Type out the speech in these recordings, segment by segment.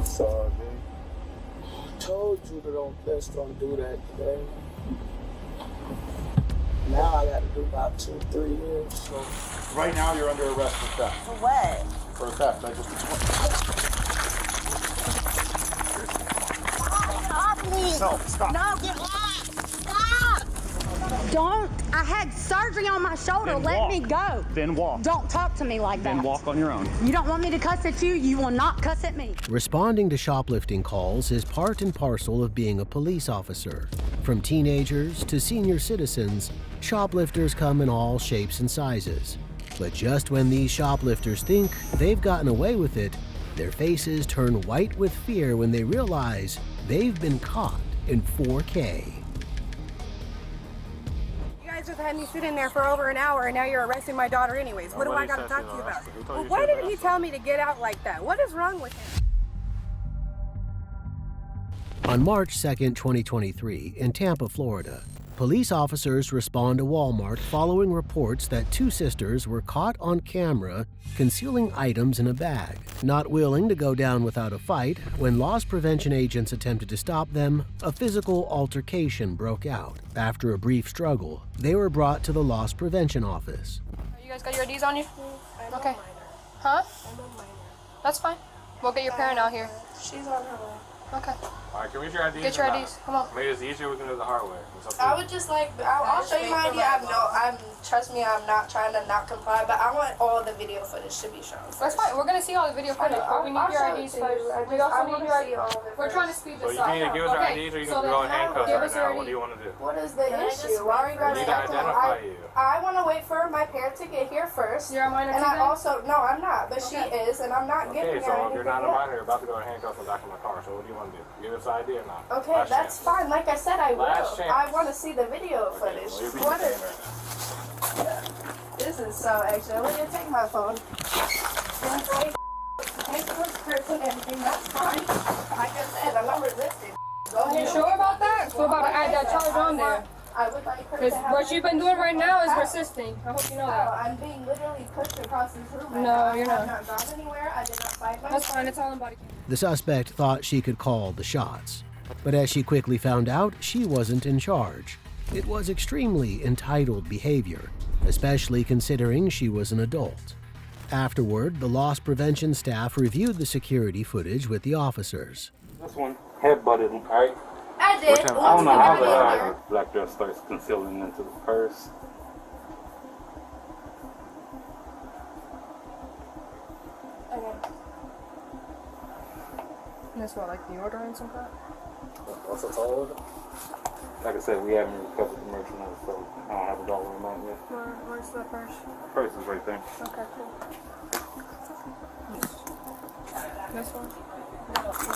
I'm sorry, man. I told you to don't do that today. Now I got to do about 2-3 years. So right now you're under arrest for theft. For what? For theft. I just Get off me! No, stop. No, get off! Stop! Don't. I had surgery on my shoulder. Then Let walk. me go. Then walk. Don't talk to me like that. Then walk on your own. You don't want me to cuss at you? You will not cuss at me. Responding to shoplifting calls is part and parcel of being a police officer. From teenagers to senior citizens, shoplifters come in all shapes and sizes. But just when these shoplifters think they've gotten away with it, their faces turn white with fear when they realize they've been caught in 4K. Just had me sit in there for over an hour and now you're arresting my daughter anyways. What do I got to talk to you about? Well, why didn't he tell me to get out like that? What is wrong with him? On March 2nd, 2023, in Tampa, Florida, police officers respond to Walmart following reports that two sisters were caught on camera concealing items in a bag. Not willing to go down without a fight, when loss prevention agents attempted to stop them, a physical altercation broke out. After a brief struggle, they were brought to the loss prevention office. You guys got your IDs on you? Okay. Huh? That's fine. We'll get your parent out here. She's on her way. Okay. Alright, can we get your IDs? Get your IDs. Come on. Maybe it's easier, we can do it the hard way. I would just like, I'll show you my ID. Trust me, I'm not trying to not comply, but I want all the video footage to be shown. That's fine. We're going to see all the video footage, but we need your IDs first. We also need your IDs. We're trying to speed this up. So you can give us your IDs or you can go in handcuffs right now. What do you want to do? What is the issue? Why are you guys We need to identify you. I want to wait for my parent to get here first. You're a minor and too, I then? also, no, I'm not, but she is, and I'm not getting Okay, her so if you're not a anything minor, you're about to go in handcuffs in the back of my car. So what do you want to do? Give us an ID or not? Okay, Last that's chance. fine. Like I said, I will. Last chance. I want to see the video footage. Well, you'll be What is? detained right This is so extra. Let me take my phone. Don't say this person and everything. That's fine. Like I said, I'm not resisting. Go ahead. You sure about that? We're about to add that charge on there. I would like her Because to have what you've been doing right now is resisting. I hope you know that. I'm being literally pushed across this room. Right No, now. you're I not. have not gone anywhere. I did not fight myself. That's fine. It's all in body cam. The suspect thought she could call the shots, but as she quickly found out, she wasn't in charge. It was extremely entitled behavior, especially considering she was an adult. Afterward, the loss prevention staff reviewed the security footage with the officers. This one headbutted him, right? I did. I don't know how the black dress starts concealing into the purse. And that's what, like the order and something? What's the total? Like I said, we haven't recovered the merchandise, so I don't have a dollar amount yet. Where's the purse? Purse is right there. Okay, cool. This one?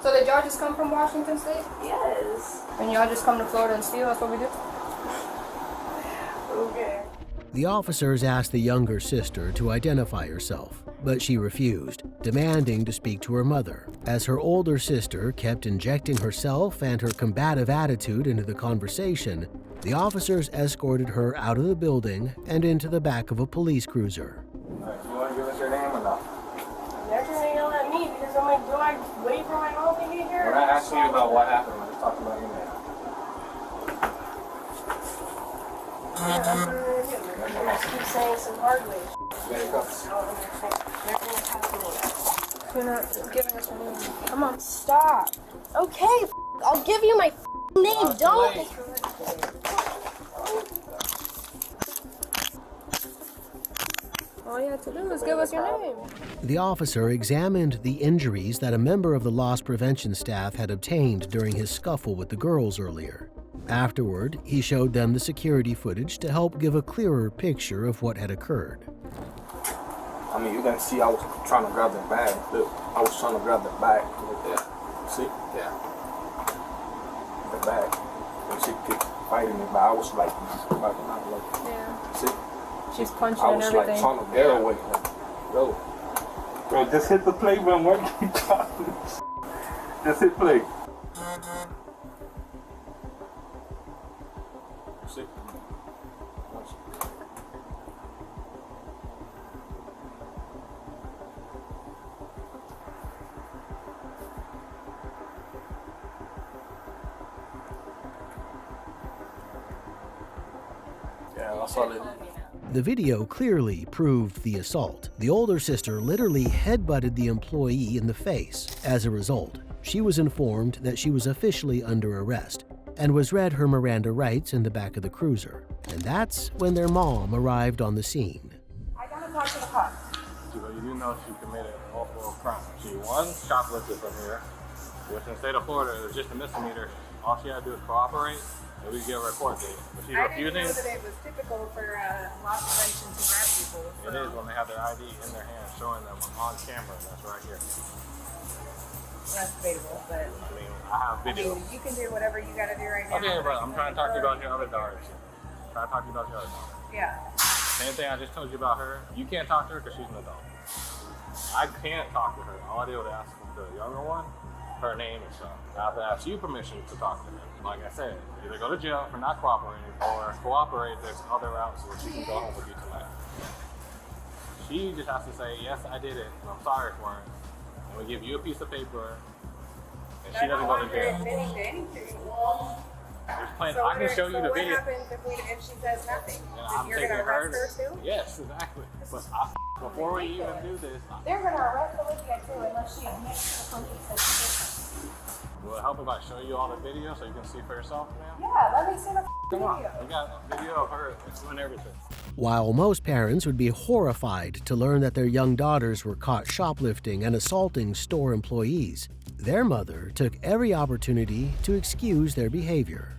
So did y'all just come from Washington State? Yes. And y'all just come to Florida and steal? That's what we do? Okay. The officers asked the younger sister to identify herself, but she refused, demanding to speak to her mother. As her older sister kept injecting herself and her combative attitude into the conversation, the officers escorted her out of the building and into the back of a police cruiser. Alright, you want to give us your name or not? Next thing you'll let me because I'm like, do I wait for my mom to get here? We're not asking you about what happened, we're just talking about your name. Keep saying some hard ways. You're not giving us your name. Come on, stop. Okay, I'll give you my name. Don't. All you have to do is give us your name. The officer examined the injuries that a member of the loss prevention staff had obtained during his scuffle with the girls earlier. Afterward, he showed them the security footage to help give a clearer picture of what had occurred. I mean, you can see I was trying to grab the bag. Look, I was trying to grab the bag. Look there. See? Yeah. The bag. And she kept fighting me, but I was like, backing out. Like, Yeah. see? She's punching I and was everything. like trying to get away. Like, go. Bro, just hit the play button. Why you keep talking? Just hit play. See? Yeah, I saw it. The video clearly proved the assault. The older sister literally headbutted the employee in the face. As a result, she was informed that she was officially under arrest and was read her Miranda rights in the back of the cruiser. And that's when their mom arrived on the scene. I gotta talk to the cops. You do know she committed multiple crimes. She shoplifted from here, which in the state of Florida is just a misdemeanor. All she had to do is cooperate, and we get a report date. But she's refusing. I didn't know that it was typical for loss prevention to grab people. So. It is when they have their ID in their hand, showing them on camera. That's right here. That's debatable, but I mean, I have video. I mean, you can do whatever you gotta do right now. Okay, but I'm trying to talk to you about your other daughter. I'm trying to talk to you about your other daughter. Yeah. Same thing I just told you about her. You can't talk to her because she's an adult. I can't talk to her. All I did was ask the younger one her name and stuff. I have to ask you permission to talk to her. Like I said, either go to jail for not cooperating or cooperate. There's other routes where she can go home with you tonight. She just has to say, yes, I did it, and I'm sorry for it. And we give you a piece of paper, and she doesn't go to jail. Admitting to anything. There's plenty. So I can show you the video. What happens if she says nothing? I'm You're taking gonna arrest her too? Yes, exactly. But before we even do this, They're gonna arrest Olivia too unless she admits to something says she did. will it help if I show you all the video so you can see for yourself now? Yeah, let me see the Come on, video. we got a video of her doing everything. While most parents would be horrified to learn that their young daughters were caught shoplifting and assaulting store employees, their mother took every opportunity to excuse their behavior.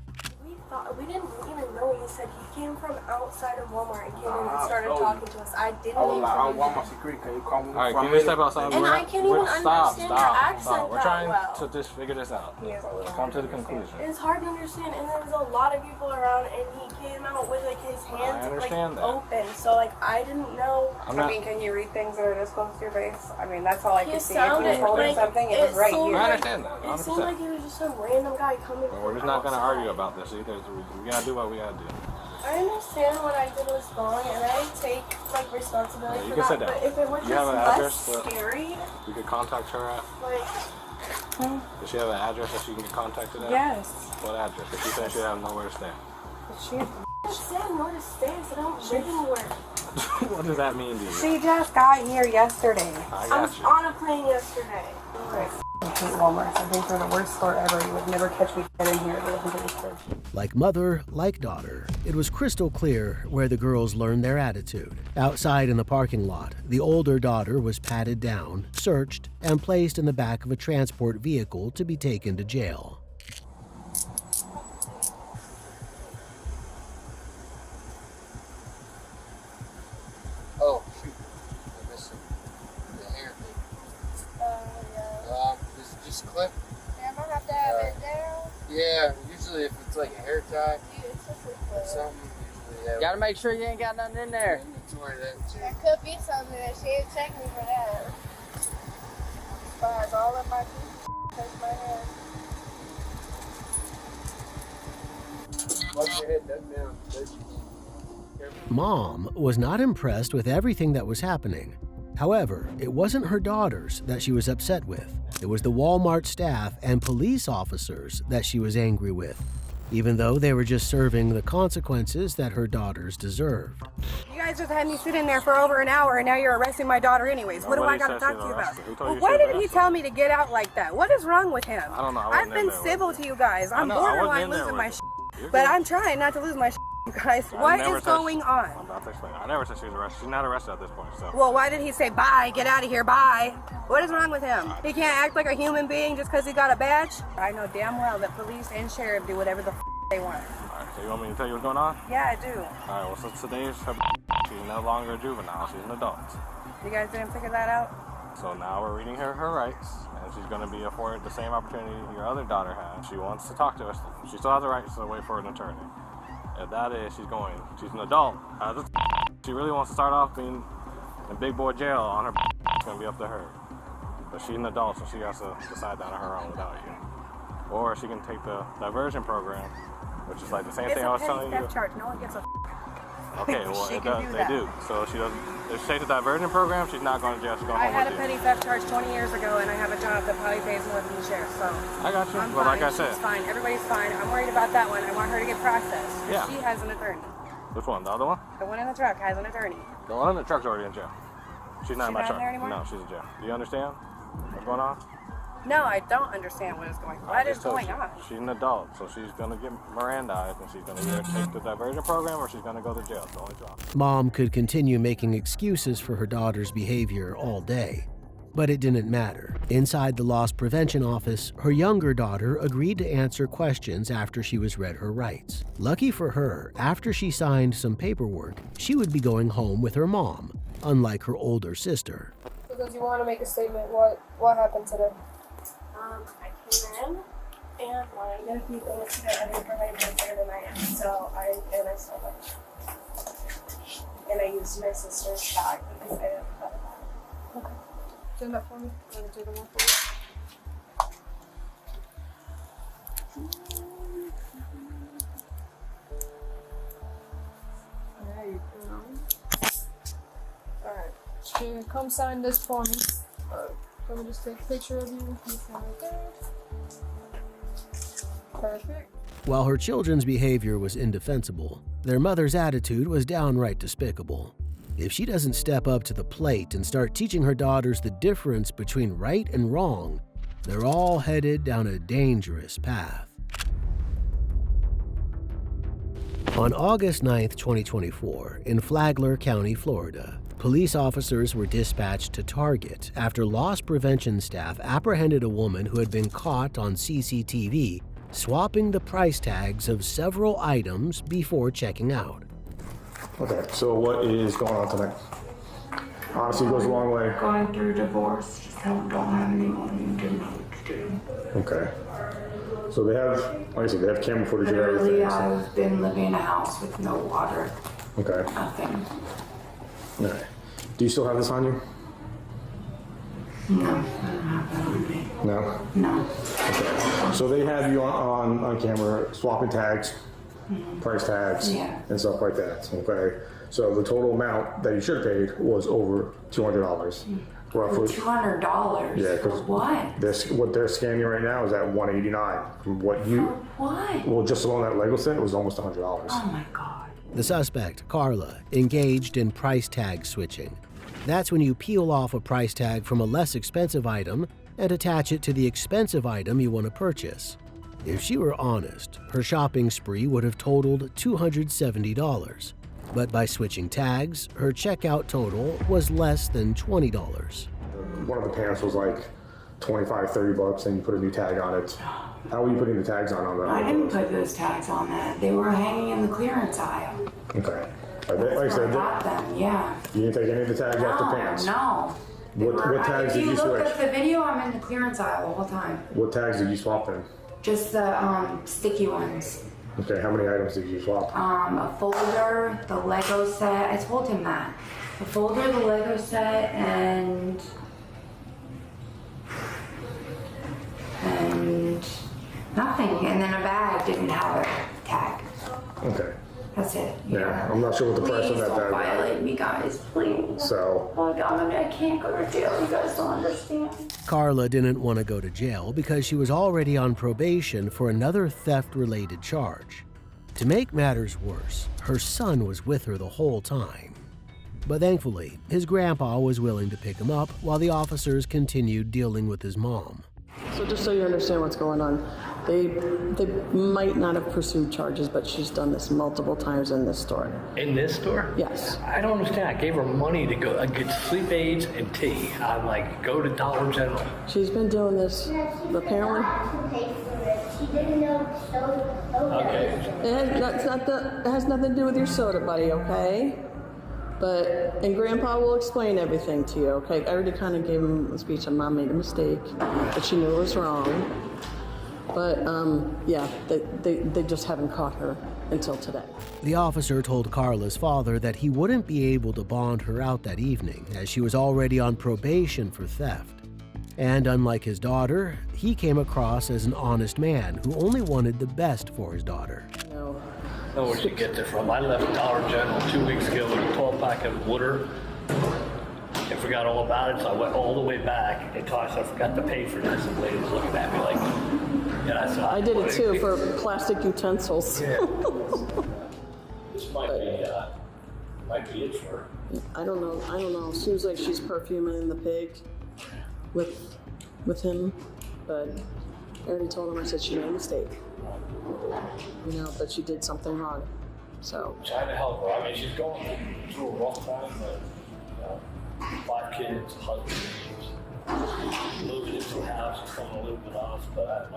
We didn't even know. He said he came from outside of Walmart and came in and started so talking to us. I didn't I was even like, I know. want my secret. Can you call me? All right, can you step outside? And I can't even understand your accent We're that trying well. to just figure this out. Come to the conclusion. It's hard to understand, and there was a lot of people around, and he came out with like his hands understand that. open. So like I didn't know. I'm not. I mean, can you read things that are this close to your face? I mean, that's all I He could see. If you sounded was holding like something, it was right seemed here. I like- understand that. It seemed like 100%. he was just some random guy coming. But we're just not going to argue about this either. So we gotta do what we gotta do. I understand what I did was wrong, and I take like responsibility You for can sit that. down. But if it was You just have an less address for- scary, You could contact her at. like Does she have an address that she can get contacted at? Yes. What address? If she said she have nowhere to stay. She, I said where to stay, so I don't live anywhere. What does that mean to you? she just got here yesterday. I I got was you. on a plane yesterday. I hate Walmart. I think they're the worst store ever. You would never catch me in here. Like mother, like daughter, it was crystal clear where the girls learned their attitude. Outside in the parking lot, the older daughter was patted down, searched, and placed in the back of a transport vehicle to be taken to jail. Oh, shoot. I'm missing the hair thing. Just clip. Yeah, I'm gonna have to have it down. Yeah, usually if it's like a hair tie or something, usually yeah. Gotta make sure you ain't got nothing in there. Inventory that too. There could be something that she didn't check me for that. As far as all of my teeth, touch my hair. Watch your head, that's down. Mom was not impressed with everything that was happening. However, it wasn't her daughters that she was upset with. It was the Walmart staff and police officers that she was angry with, even though they were just serving the consequences that her daughters deserved. You guys just had me sit in there for over an hour, and now you're arresting my daughter anyways. What do I gotta talk to you about? Well, why didn't he tell me to get out like that? What is wrong with him? I don't know. I've been civil to you guys. I'm borderline losing my shit. But I'm trying not to lose my shit, you guys. What is going on? I'm about to explain. I never said she was arrested. She's not arrested at this point, so. Well, why did he say bye? Get out of here, bye. What is wrong with him? He can't act like a human being just because he got a badge? I know damn well that police and sheriff do whatever the they want. Alright, so you want me to tell you what's going on? Yeah, I do. Alright, well, since today is her she's no longer a juvenile, she's an adult. You guys didn't figure that out? So now we're reading her rights, and she's going to be afforded the same opportunity your other daughter has. She wants to talk to us. She still has the right to wait for an attorney. If that is, she's an adult. She really wants to start off being in big boy jail on her. It's going to be up to her. But she's an adult, so she has to decide that on her own without you. Or she can take the diversion program, which is like the same thing I was telling you. It's a petty theft charge. No one gets a Okay, well, She it can does. do They that. do. So she doesn't. If she takes the diversion program, she's not going to jail. She's going I home had a with petty you. theft charge 20 years ago, and I have a job that probably pays more than the sheriff. So I got you. I'm But fine. like I said, She's fine. Everybody's fine. I'm worried about that one. I want her to get processed. Yeah. She has an attorney. which one? The other one? The one in the truck has an attorney. The one in the truck's already in jail. She's not in my not truck. there anymore? No, she's in jail. Do you understand what's going on? No, I don't understand what is going on. What is going on? She's an adult, so she's going to get Mirandized, and she's going to either take the diversion program or she's going to go to jail. It's the only choice. Mom could continue making excuses for her daughter's behavior all day, but it didn't matter. Inside the loss prevention office, her younger daughter agreed to answer questions after she was read her rights. Lucky for her, after she signed some paperwork, she would be going home with her mom, unlike her older sister. Because you want to make a statement, what happened today? I came in and I did a few things today. I didn't provide dinner tonight, so I stole it. And I used my sister's bag because I didn't have a bag. Okay. Send that for me. I'm going to take them off for you. There you go. Alright. Here, come sign this for me. Let me just take a picture of you. You sign right there. Perfect. While her children's behavior was indefensible, their mother's attitude was downright despicable. If she doesn't step up to the plate and start teaching her daughters the difference between right and wrong, they're all headed down a dangerous path. On August 9, 2024, in Flagler County, Florida, police officers were dispatched to Target after loss prevention staff apprehended a woman who had been caught on CCTV swapping the price tags of several items before checking out. Okay, so what is going on tonight? Honestly, it goes a long way. Going through divorce, just don't have any money and didn't know what to do. Okay. So they have, like I said, they have camera footage of Literally, everything. So. I've been living in a house with no water, Okay. nothing. Okay. Do you still have this on you? No, I don't have that on me. No? No. Okay. So they have you on camera swapping tags, price tags, Yeah. and stuff like that. Okay. So the total amount that you should have paid was over $200. Roughly. $200? Yeah, For because what? what they're scanning right now is at $189. From what you, What? well, just alone that Lego set, it was almost $100. Oh my God. The suspect, Carla, engaged in price tag switching. That's when you peel off a price tag from a less expensive item and attach it to the expensive item you want to purchase. If she were honest, her shopping spree would have totaled $270. But by switching tags, her checkout total was less than $20. One of the pants was like $25, $30, and you put a new tag on it. How were you putting the tags on that? I didn't put those tags on that. They were hanging in the clearance aisle. Okay. Like I I said, got them, yeah. you didn't take any of the tags off the pants? No. What tags did you If you look switch? at the video, I'm in the clearance aisle the whole time. What tags did you swap then? Just the sticky ones. Okay, how many items did you swap? A folder, the Lego set. I told him that. A folder, the Lego set, and nothing. And then a bag didn't have a tag. Okay. That's it. Yeah, I'm not sure what the price on Please that don't tag was. violate me, guys. Please. So, Oh God, I can't go to jail. You guys don't understand. Carla didn't want to go to jail because she was already on probation for another theft-related charge. To make matters worse, her son was with her the whole time. But thankfully, his grandpa was willing to pick him up while the officers continued dealing with his mom. So just so you understand what's going on, they might not have pursued charges, but she's done this multiple times in this store. In this store? Yes. I don't understand. I gave her money to go get sleep aids and tea. I'm like, go to Dollar General. She's been doing this, apparently. She didn't know soda. Okay. It has nothing to do with your soda, buddy, okay? And Grandpa will explain everything to you, okay? I already kind of gave him a speech on Mom made a mistake, but she knew it was wrong. But, yeah, they just haven't caught her until today. The officer told Carla's father that he wouldn't be able to bond her out that evening as she was already on probation for theft. And unlike his daughter, he came across as an honest man who only wanted the best for his daughter. You know, I don't know where she gets it from. I left Dollar General 2 weeks ago with a 12-pack of water. I forgot all about it, so I went all the way back. They told us I forgot to pay for this, and the lady was looking at me like, yeah, so I did it too for plastic utensils. Yeah. This might be it for her. I don't know. Seems like she's perfuming the pig with him, but I already told him, I said she made a mistake. You know, but she did something wrong. So. Trying to help her. I mean, she's going through a rough time, but, you know, 5 kids, husband, moving into a house, she's coming to live with us, but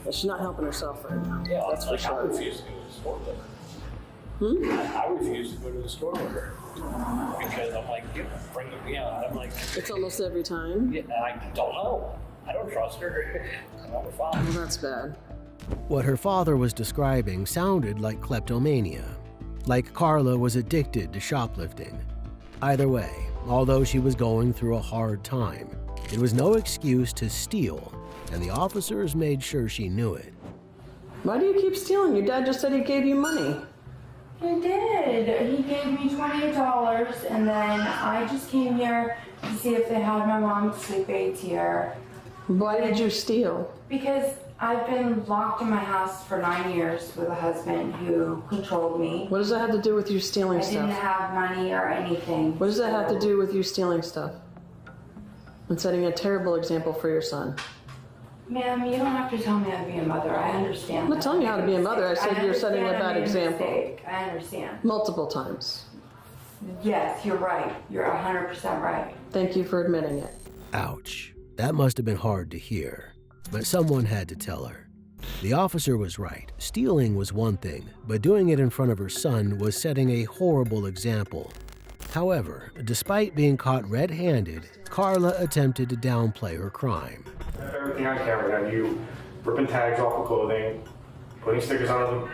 She's not helping herself right now. Yeah, that's for sure. I refuse to go to the store with her. I refuse to go to the store with her because I'm like, bring it me out. I'm like, it's almost every time. Yeah, I don't know. I don't trust her. I don't know. Well, that's bad. What her father was describing sounded like kleptomania, like Carla was addicted to shoplifting. Either way, although she was going through a hard time, it was no excuse to steal, and the officers made sure she knew it. Why do you keep stealing? Your dad just said he gave you money. He did. He gave me $28, and then I just came here to see if they had my mom's sleep aids here. Why did you steal? Because I've been locked in my house for 9 years with a husband who controlled me. What does that have to do with you stealing stuff? I didn't have money or anything. What does that have to do with you stealing stuff? And setting a terrible example for your son. Ma'am, you don't have to tell me how to be a mother. I understand. I'm not telling you how to be a mother. I said you're setting a bad example. I understand. Multiple times. Yes, you're right. You're 100% right. Thank you for admitting it. Ouch. That must have been hard to hear. But someone had to tell her. The officer was right. Stealing was one thing, but doing it in front of her son was setting a horrible example. However, despite being caught red-handed, Carla attempted to downplay her crime. Everything on camera, got you ripping tags off of clothing, putting stickers on them,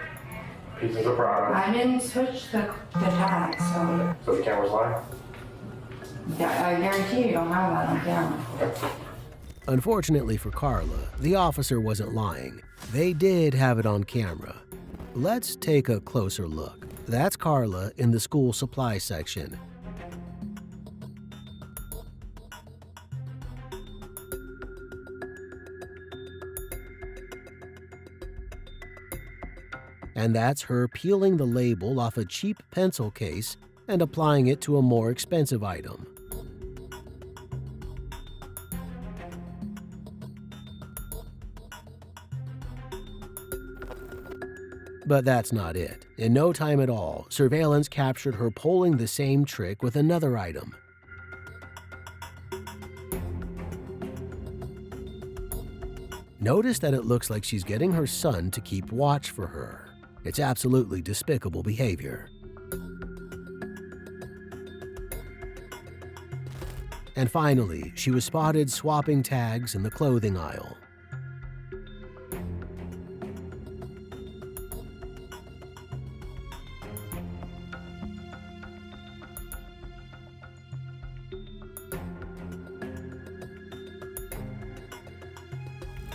pieces of product. I didn't switch the tags, so... So the cameras lie? Yeah, I guarantee you don't have that on camera. Okay. Unfortunately for Carla, the officer wasn't lying. They did have it on camera. Let's take a closer look. That's Carla in the school supply section. And that's her peeling the label off a cheap pencil case and applying it to a more expensive item. But that's not it. In no time at all, surveillance captured her pulling the same trick with another item. Notice that it looks like she's getting her son to keep watch for her. It's absolutely despicable behavior. And finally, she was spotted swapping tags in the clothing aisle.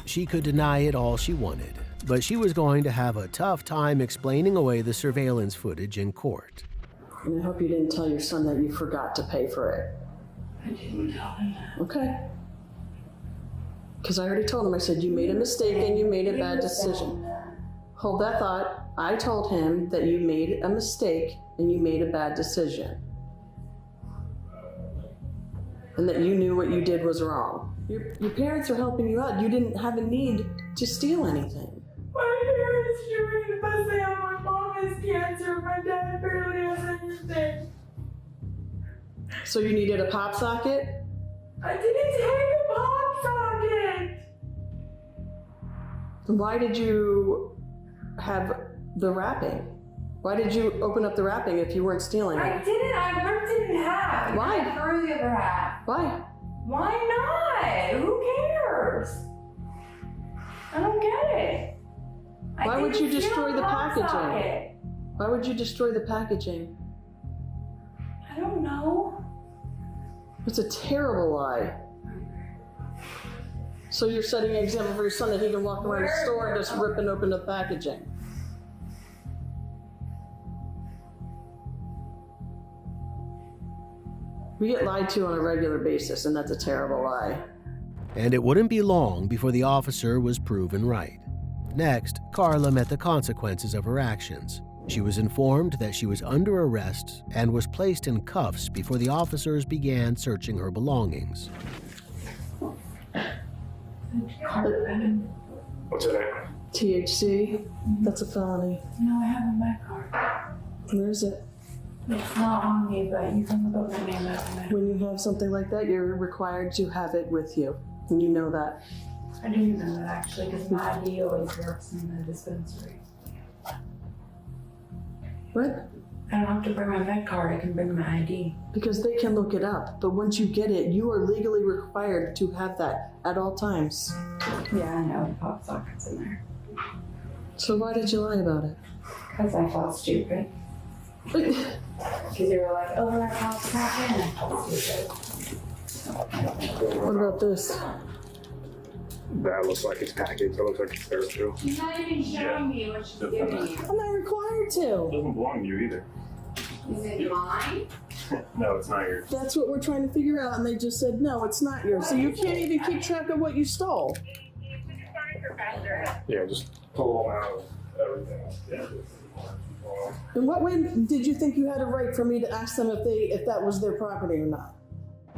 She could deny it all she wanted, but she was going to have a tough time explaining away the surveillance footage in court. And I hope you didn't tell your son that you forgot to pay for it. I didn't tell him that. Okay. Because I already told him, I said, you made a mistake and you made a bad decision. Hold that thought. I told him that you made a mistake and you made a bad decision. And that you knew what you did was wrong. Your parents are helping you out. You didn't have a need to steal anything. My parents are doing the best they have. My mom has cancer. My dad barely has anything. So you needed a pop socket? I didn't take a pop socket. Why did you have the wrapping? Why did you open up the wrapping if you weren't stealing it? I didn't. I ripped it in half. Why? I threw the other half. Why? Why not? Who cares? I don't get it. Why would you destroy the packaging? Socket. Why would you destroy the packaging? I don't know. It's a terrible lie. So you're setting an example for your son that he can walk around the store and just ripping open the packaging. We get lied to on a regular basis, and that's a terrible lie. And it wouldn't be long before the officer was proven right. Next, Carla met the consequences of her actions. She was informed that she was under arrest and was placed in cuffs before the officers began searching her belongings. What's it at? THC? That's a felony. No, I have a med card. Where is it? It's not on me, but you can look up my name. When you have something like that, you're required to have it with you. And you know that. I didn't know that actually, because my ID always works in the dispensary. What? I don't have to bring my med card, I can bring my ID. Because they can look it up, but once you get it, you are legally required to have that at all times. Yeah, I know, the pop socket's in there. So why did you lie about it? Because I felt stupid. Because they were like, oh, that pop's not in. I felt stupid. What about this? That looks like it's packaged. That looks like it's there too. She's not even showing me what she's giving you. I'm not required to. It doesn't belong to you either. Is it mine? No, it's not yours. That's what we're trying to figure out, and they just said, no, it's not yours. So you can't even keep track of what you stole. Yeah, just pull them out of everything. Yeah. In what way did you think you had a right for me to ask them if that was their property or not?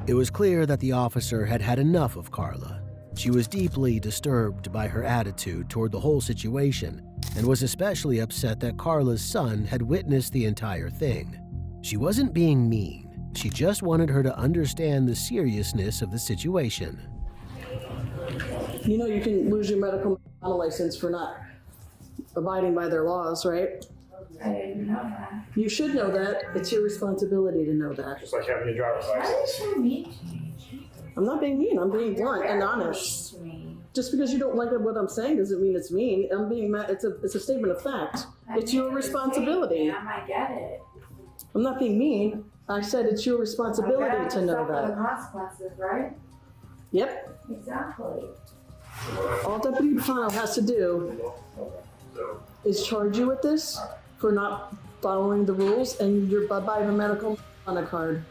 It was clear that the officer had had enough of Carla. She was deeply disturbed by her attitude toward the whole situation and was especially upset that Carla's son had witnessed the entire thing. She wasn't being mean. She just wanted her to understand the seriousness of the situation. You know you can lose your medical marijuana license for not abiding by their laws, right? I didn't know that. You should know that. It's your responsibility to know that. Just like having your driver's license. I'm not being mean. I'm being blunt and honest. Just because you don't like what I'm saying doesn't mean it's mean. I'm being mad. It's a statement of fact. It's your responsibility. I might get it. I'm not being mean. I said it's your responsibility to know The that. consequences, right? Yep. Exactly. All Deputy Parental has to do is charge you with this for not following the rules, and you're bye-bye the medical marijuana card.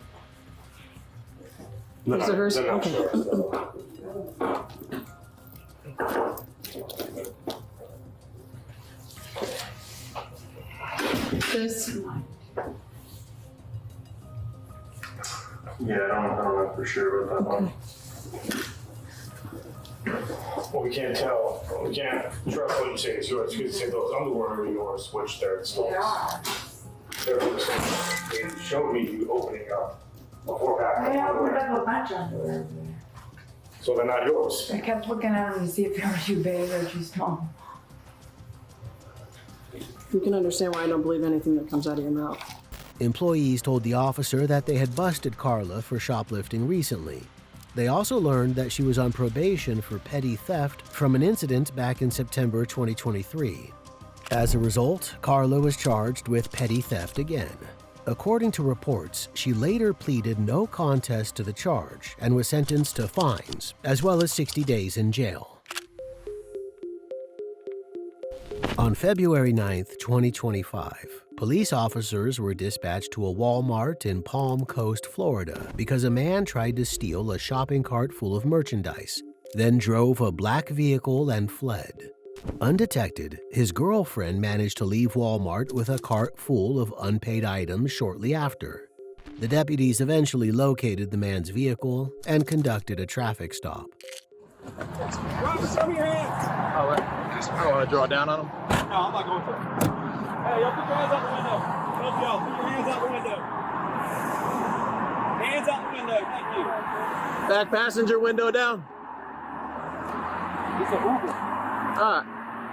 Is it hers? Okay. This. Yeah, I don't know for sure about that one. Well, we can't tell. We can't trust what you say is yours. You could say those underwear are yours, which they're stores. They showed me you opening up a 4-pack. I opened up a bunch of underwear. So they're not yours. I kept looking at them to see if they were too big or too small. You can understand why I don't believe anything that comes out of your mouth. Employees told the officer that they had busted Carla for shoplifting recently. They also learned that she was on probation for petty theft from an incident back in September 2023. As a result, Carla was charged with petty theft again. According to reports, she later pleaded no contest to the charge and was sentenced to fines, as well as 60 days in jail. On February 9, 2025, police officers were dispatched to a Walmart in Palm Coast, Florida, because a man tried to steal a shopping cart full of merchandise, then drove a black vehicle and fled. Undetected, his girlfriend managed to leave Walmart with a cart full of unpaid items shortly after. The deputies eventually located the man's vehicle and conducted a traffic stop. Rob, show me your hands. Oh, what? Just want to draw down on them? No, I'm not going for it. Hey, y'all put your hands out the window. Both y'all, put your hands out the window. Hands out the window, thank you. Back passenger window down. It's a Uber. Alright.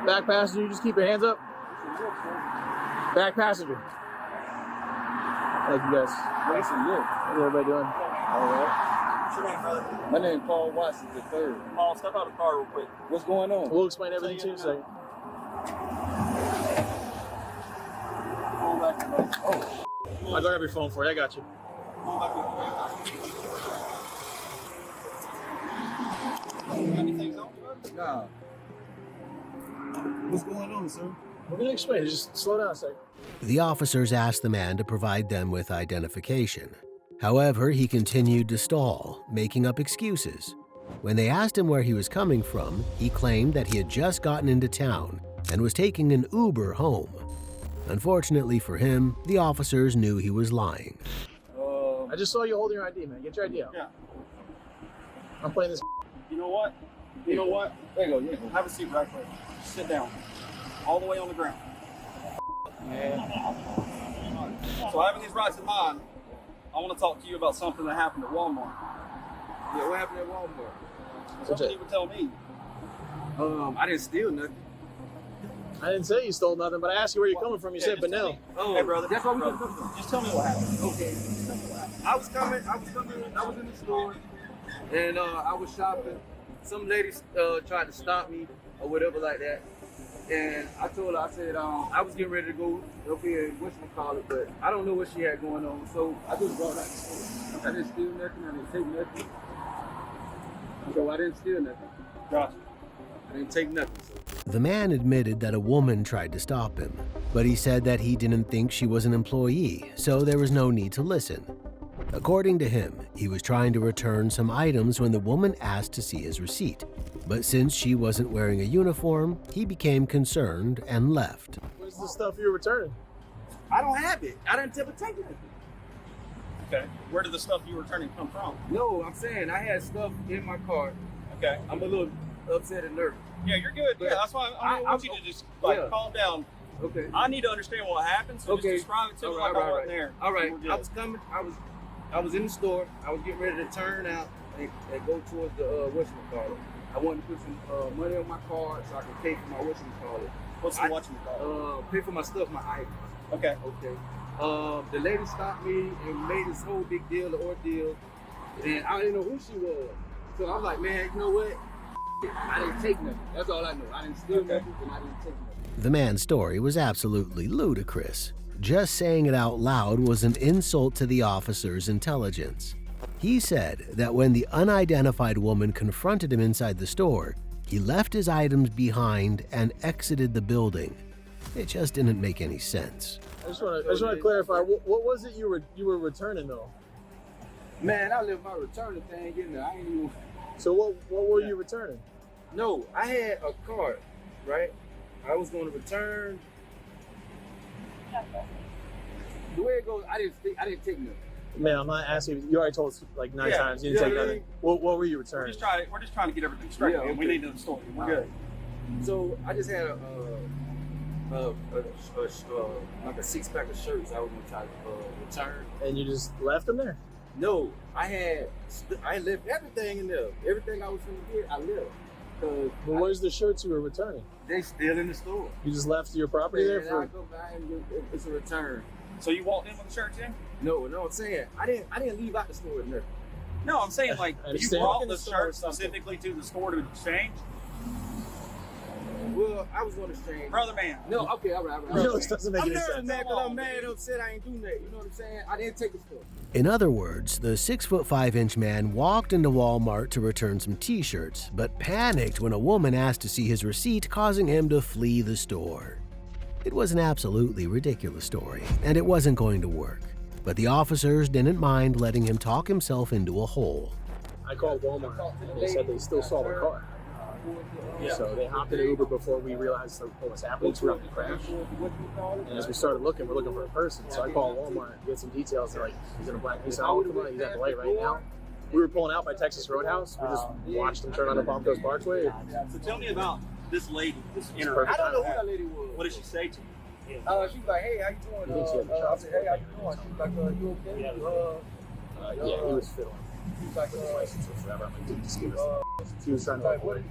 Back passenger, you just keep your hands up. Back passenger. Thank you guys. Nice and good. How's everybody doing? Alright. My name is Paul Watson III. Paul, step out of the car real quick. What's going on? We'll explain everything to you in a second. Oh. I'll grab your phone for you. I got you. Got anything on? Nah. What's going on, sir? We're gonna explain. Just slow down a second. The officers asked the man to provide them with identification. However, he continued to stall, making up excuses. When they asked him where he was coming from, he claimed that he had just gotten into town and was taking an Uber home. Unfortunately for him, the officers knew he was lying. I just saw you holding your ID, man. Get your ID out. Yeah. I'm playing this. You know what? You know what? There you go. Have a seat right there. Sit down. All the way on the ground. Man. So having these rights in mind, I want to talk to you about something that happened at Walmart. Yeah, what happened at Walmart? Something you would tell me. I didn't steal nothing. I didn't say you stole nothing, but I asked you where you're coming from. You said Benel. Hey, brother. That's what we brother. Just tell me what happened. Okay. I was in the store, and I was shopping. Some ladies tried to stop me or whatever like that. And I told her, I said, I was getting ready to go up here and whatchamacallit, but I don't know what she had going on. So I just brought out the store. I didn't steal nothing, I didn't take nothing. So I didn't steal nothing. Gotcha. I didn't take nothing. The man admitted that a woman tried to stop him, but he said that he didn't think she was an employee, so there was no need to listen. According to him, he was trying to return some items when the woman asked to see his receipt. But since she wasn't wearing a uniform, he became concerned and left. Where's the stuff you were returning? I don't have it. I didn't take it. Okay. Where did the stuff you were returning come from? No, I'm saying I had stuff in my car. Okay. I'm a little upset and nervous. Yeah, you're good. Yeah, that's why I want you to just calm down. Okay. I need to understand what happened, so just describe it to me like I wasn't there. All right. I was coming. I was in the store. I was getting ready to turn out and go towards the whatchamacallit. I wanted to put some money on my card so I could pay for my whatchamacallit. What's the whatchamacallit? Pay for my stuff, my items. Okay. Okay. The lady stopped me and made this whole big deal, the ordeal, and I didn't know who she was. So I'm like, man, you know what? I didn't take nothing. That's all I know. I didn't steal nothing, and I didn't take nothing. The man's story was absolutely ludicrous. Just saying it out loud was an insult to the officer's intelligence. He said that when the unidentified woman confronted him inside the store, he left his items behind and exited the building. It just didn't make any sense. I just want to clarify. What was it you were returning though? Man, I left my returning thing in there. I ain't even. So what were you returning? No, I had a card, right? I was going to return. The way it goes, I didn't take nothing. Man, I'm not asking you. You already told us like 9 times you didn't take nothing. What were you returning? We're just trying to get everything straight. Yeah, We need to know the story. We're good. So I just had like a 6-pack of shirts I was gonna try to return. And you just left them there? No, I left everything in there. Everything I was gonna get, I left. But where's the shirts you were returning? They still in the store. You just left your property there for? I go by and it's a return. So you walked in with the shirts in? No, I'm saying I didn't leave out the store in there. No, I'm saying like you brought the shirt specifically to the store to exchange. Well, I was going to exchange. Brother man. No, okay, all right. No, it doesn't make any sense. I'm mad because I'm mad, upset. I ain't doing that. You know what I'm saying? I didn't take the store. In other words, the 6'5" man walked into Walmart to return some t-shirts, but panicked when a woman asked to see his receipt, causing him to flee the store. It was an absolutely ridiculous story, and it wasn't going to work. But the officers didn't mind letting him talk himself into a hole. I called Walmart, and they said they still saw the car. Yeah. So they hopped in an Uber before we realized what was happening throughout the crash. And as we started looking, we're looking for a person. So I called Walmart, get some details. They're like, he's in a black Nissan Altima, he's at the light right now. We were pulling out by Texas Roadhouse. We just watched him turn on the Broncos Parkway. So tell me about this lady, this I don't know who that lady was. What did she say to you? She was like, hey, how you doing? I said, hey, how you doing? She was like, you okay? Yeah, he was fiddling. He was like, license or forever. I'm like, dude, just give us. He was trying to what I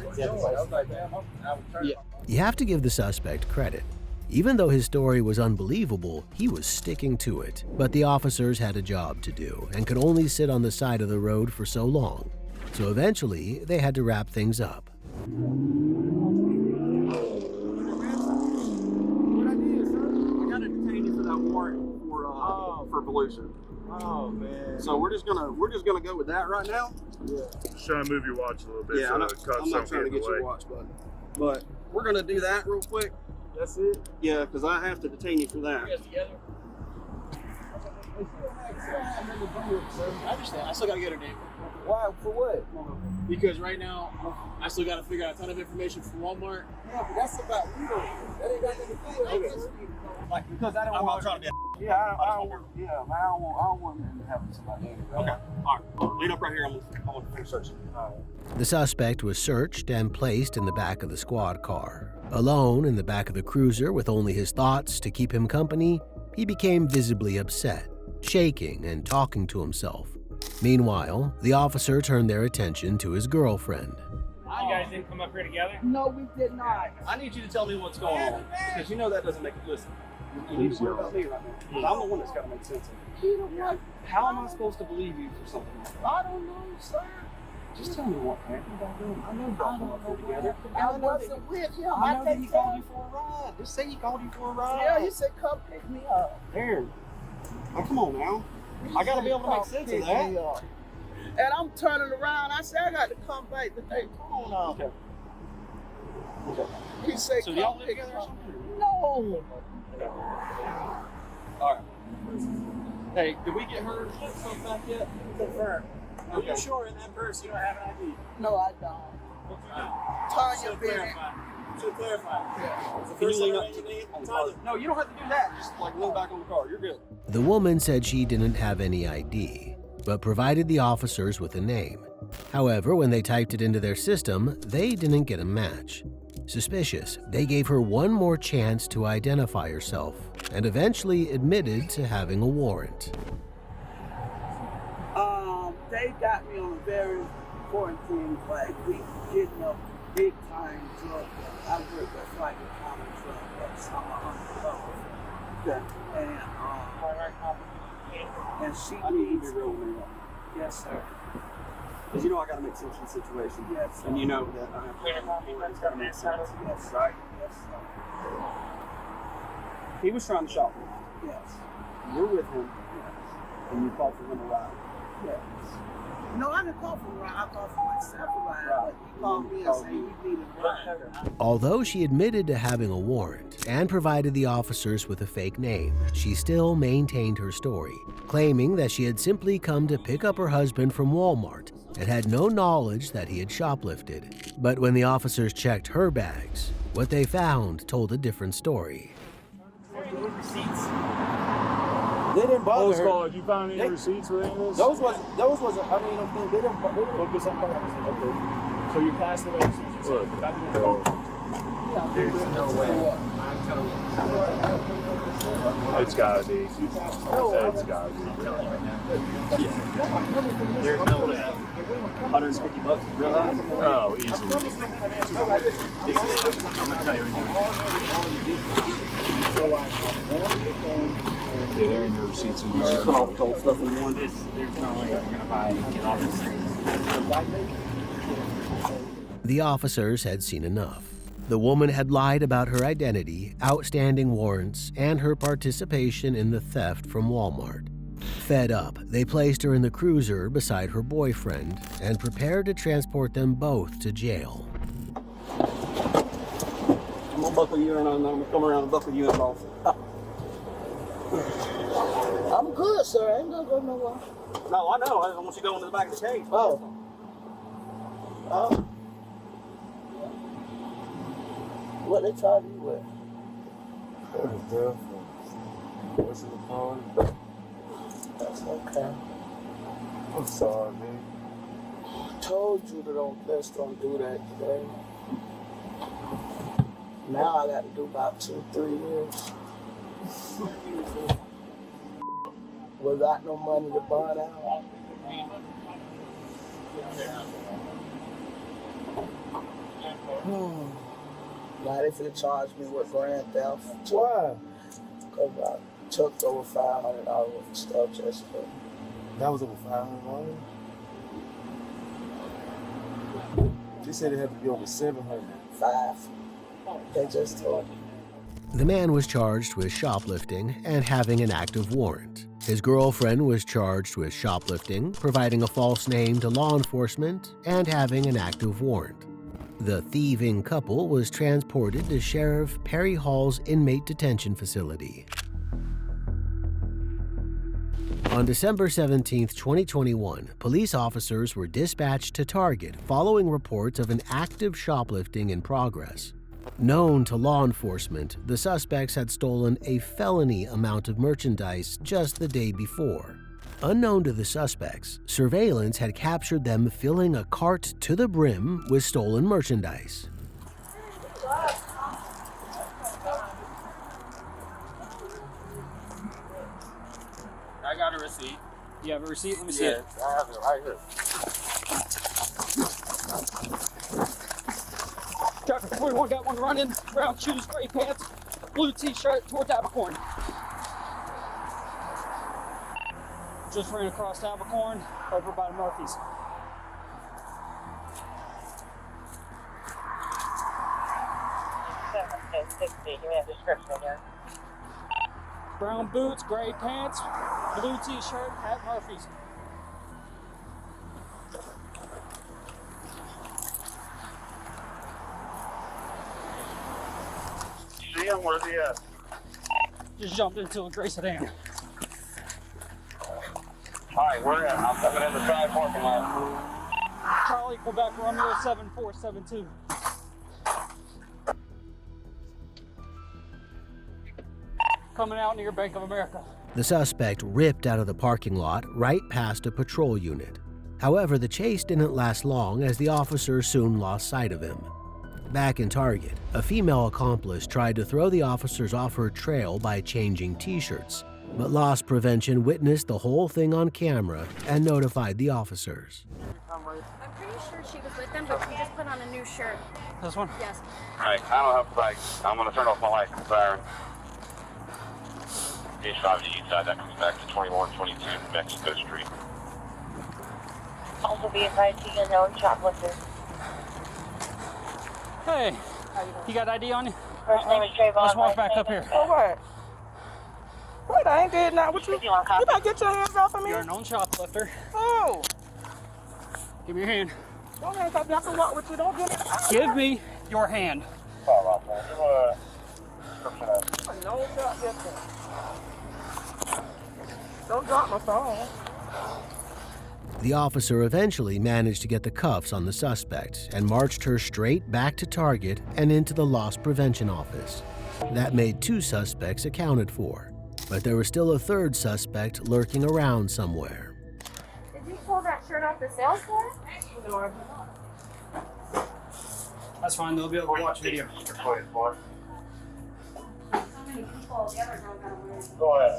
was like, damn, I was turning. You have to give the suspect credit. Even though his story was unbelievable, he was sticking to it. But the officers had a job to do and could only sit on the side of the road for so long. So eventually, they had to wrap things up. I got to detain you for that warrant for pollution. Oh man. So we're just gonna go with that right now. Yeah. Just trying to move your watch a little bit. Yeah, so I'm the cuffs not don't trying to get your watch button, but we're gonna do that real quick. That's it. Yeah, because I have to detain you for that. You guys together? I understand. I still gotta get her name. Why? For what? Because right now, I still gotta figure out a ton of information from Walmart. Yeah, but that's about you. That ain't got nothing to do with it. Like, because I don't want to. Yeah, I don't want him to have somebody. Okay. All right. Lead up right here. I'm gonna finish searching. The suspect was searched and placed in the back of the squad car. Alone in the back of the cruiser with only his thoughts to keep him company, he became visibly upset, shaking and talking to himself. Meanwhile, the officer turned their attention to his girlfriend. You guys didn't come up here together? No, we did not. I need you to tell me what's going on, because you know that doesn't make it. Listen, you need to worry about me right now. Because I'm the one that's got to make sense of it. How am I supposed to believe you for something like that? I don't know, sir. Just tell me what happened. I know y'all come up here together. I wasn't with him. I know that he called you for a ride. Just say he called you for a ride. Yeah, he said, come pick me up. Aaron, oh, come on now. I got to be able to make sense of that. And I'm turning around. I said, I got to come back. Hey, come on now. Okay. He said, so y'all live together or something? No. All right. Hey, did we get her stuff back yet? Confirmed. Are you sure in that purse you don't have an ID? No, I don't. Tanya Bennett. To clarify. Yeah. Can you lean up to me? No, you don't have to do that. Just like lean back on the car. You're good. The woman said she didn't have any ID, but provided the officers with a name. However, when they typed it into their system, they didn't get a match. Suspicious, they gave her one more chance to identify herself and eventually admitted to having a warrant. They got me on a very important thing, like we getting a big time drug. I work with like a common drug, that's I'm undercover. And she needs me. Yes, sir. Because you know I got to make sense of the situation. Yes, sir. And you know that I have to got to make sense. Yes, right? Yes, sir. He was trying to shop me. Yes. You're with him. Yes. And you called for him to ride. Yes. No, I didn't call for a ride. I called for myself a ride. But he called me and said he needed a ride. Although she admitted to having a warrant and provided the officers with a fake name, she still maintained her story, claiming that she had simply come to pick up her husband from Walmart and had no knowledge that he had shoplifted. But when the officers checked her bags, what they found told a different story. They didn't bother her. Called. You found any receipts for any of this? Those wasn't, I mean, they didn't focus on purpose. Okay. So you passed the receipts? Look. There's no way. It's gotta be. It's gotta be. There's no way. $150, real high? Oh, easy. I'm gonna tell you Yeah, there ain't no receipts in there. stuff in one. There's no way you're gonna buy and get all this thing. The officers had seen enough. The woman had lied about her identity, outstanding warrants, and her participation in the theft from Walmart. Fed up, they placed her in the cruiser beside her boyfriend and prepared to transport them both to jail. I'm gonna buckle you in, I'm gonna come around and buckle you in off. I'm good, sir. I ain't gonna go nowhere. No, I know. I want you to go into the back of the cage. Oh. What they tried you with? What's in the car? That's okay. I'm sorry, man. I told you to let's don't do that today. Now I got to do about 2-3 years. Without no money to burn out. Now they finna charge me with grand theft. Why? Because I took over $500 worth of stuff just for. That was over $500. They said it had to be over $700. $5. They just told me. The man was charged with shoplifting and having an active warrant. His girlfriend was charged with shoplifting, providing a false name to law enforcement, and having an active warrant. The thieving couple was transported to Sheriff Perry Hall's inmate detention facility. On December 17, 2021, police officers were dispatched to Target following reports of an active shoplifting in progress. Known to law enforcement, the suspects had stolen a felony amount of merchandise just the day before. Unknown to the suspects, surveillance had captured them filling a cart to the brim with stolen merchandise. I got a receipt. You have a receipt? Let me see it. I have it right here. Traffic 41 got one running, brown shoes, gray pants, blue t-shirt towards Abercorn. Just ran across Abercorn over by the Murphys. Give me a description here. Brown boots, gray pants, blue t-shirt at Murphys. See him? Where's he at? Just jumped into a gray sedan. Hi, where at? I'm coming in the side parking lot. Charlie, Quebec, Romeo 7472. Coming out near Bank of America. The suspect ripped out of the parking lot right past a patrol unit. However, the chase didn't last long as the officers soon lost sight of him. Back in Target, a female accomplice tried to throw the officers off her trail by changing t-shirts, but loss prevention witnessed the whole thing on camera and notified the officers. I'm pretty sure she was with them, but she just put on a new shirt. This one? Yes. Alright, I don't have like, I'm gonna turn off my light siren. Page 5 to the east side, that comes back to 2122 Mexico Street. Also be advised to a known shoplifter. Hey, you got ID on you? First name is Trayvon. Let's walk back up here. Oh, what? Wait, I ain't did nothing with you. You better get your hands off of me. You're a known shoplifter. Oh. Give me your hand. Don't hands off me. I can walk with you. Don't give me the... Give me your hand. A known shoplifter. Don't drop my phone. The officer eventually managed to get the cuffs on the suspect and marched her straight back to Target and into the loss prevention office. That made 2 suspects accounted for, but there was still a 3rd suspect lurking around somewhere. Did you pull that shirt off the sales floor? No. That's fine, they'll be able to watch video. Go ahead,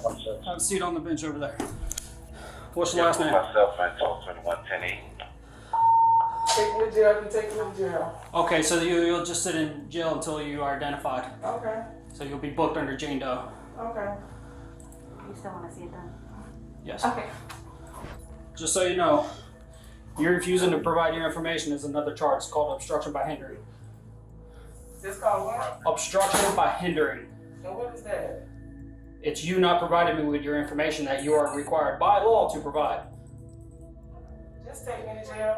what's this? Have a seat on the bench over there. What's your last name? Myself, I told 2110. Take me to jail. You can take me to jail. Okay, so you'll just sit in jail until you are identified. Okay. So you'll be booked under Jane Doe. Okay. You still want to see it done? Yes. Okay. Just so you know, you're refusing to provide your information is another charge. It's called obstruction by hindering. This called what? Obstruction by hindering. And what is that? It's you not providing me with your information that you are required by law to provide. Just take me to jail.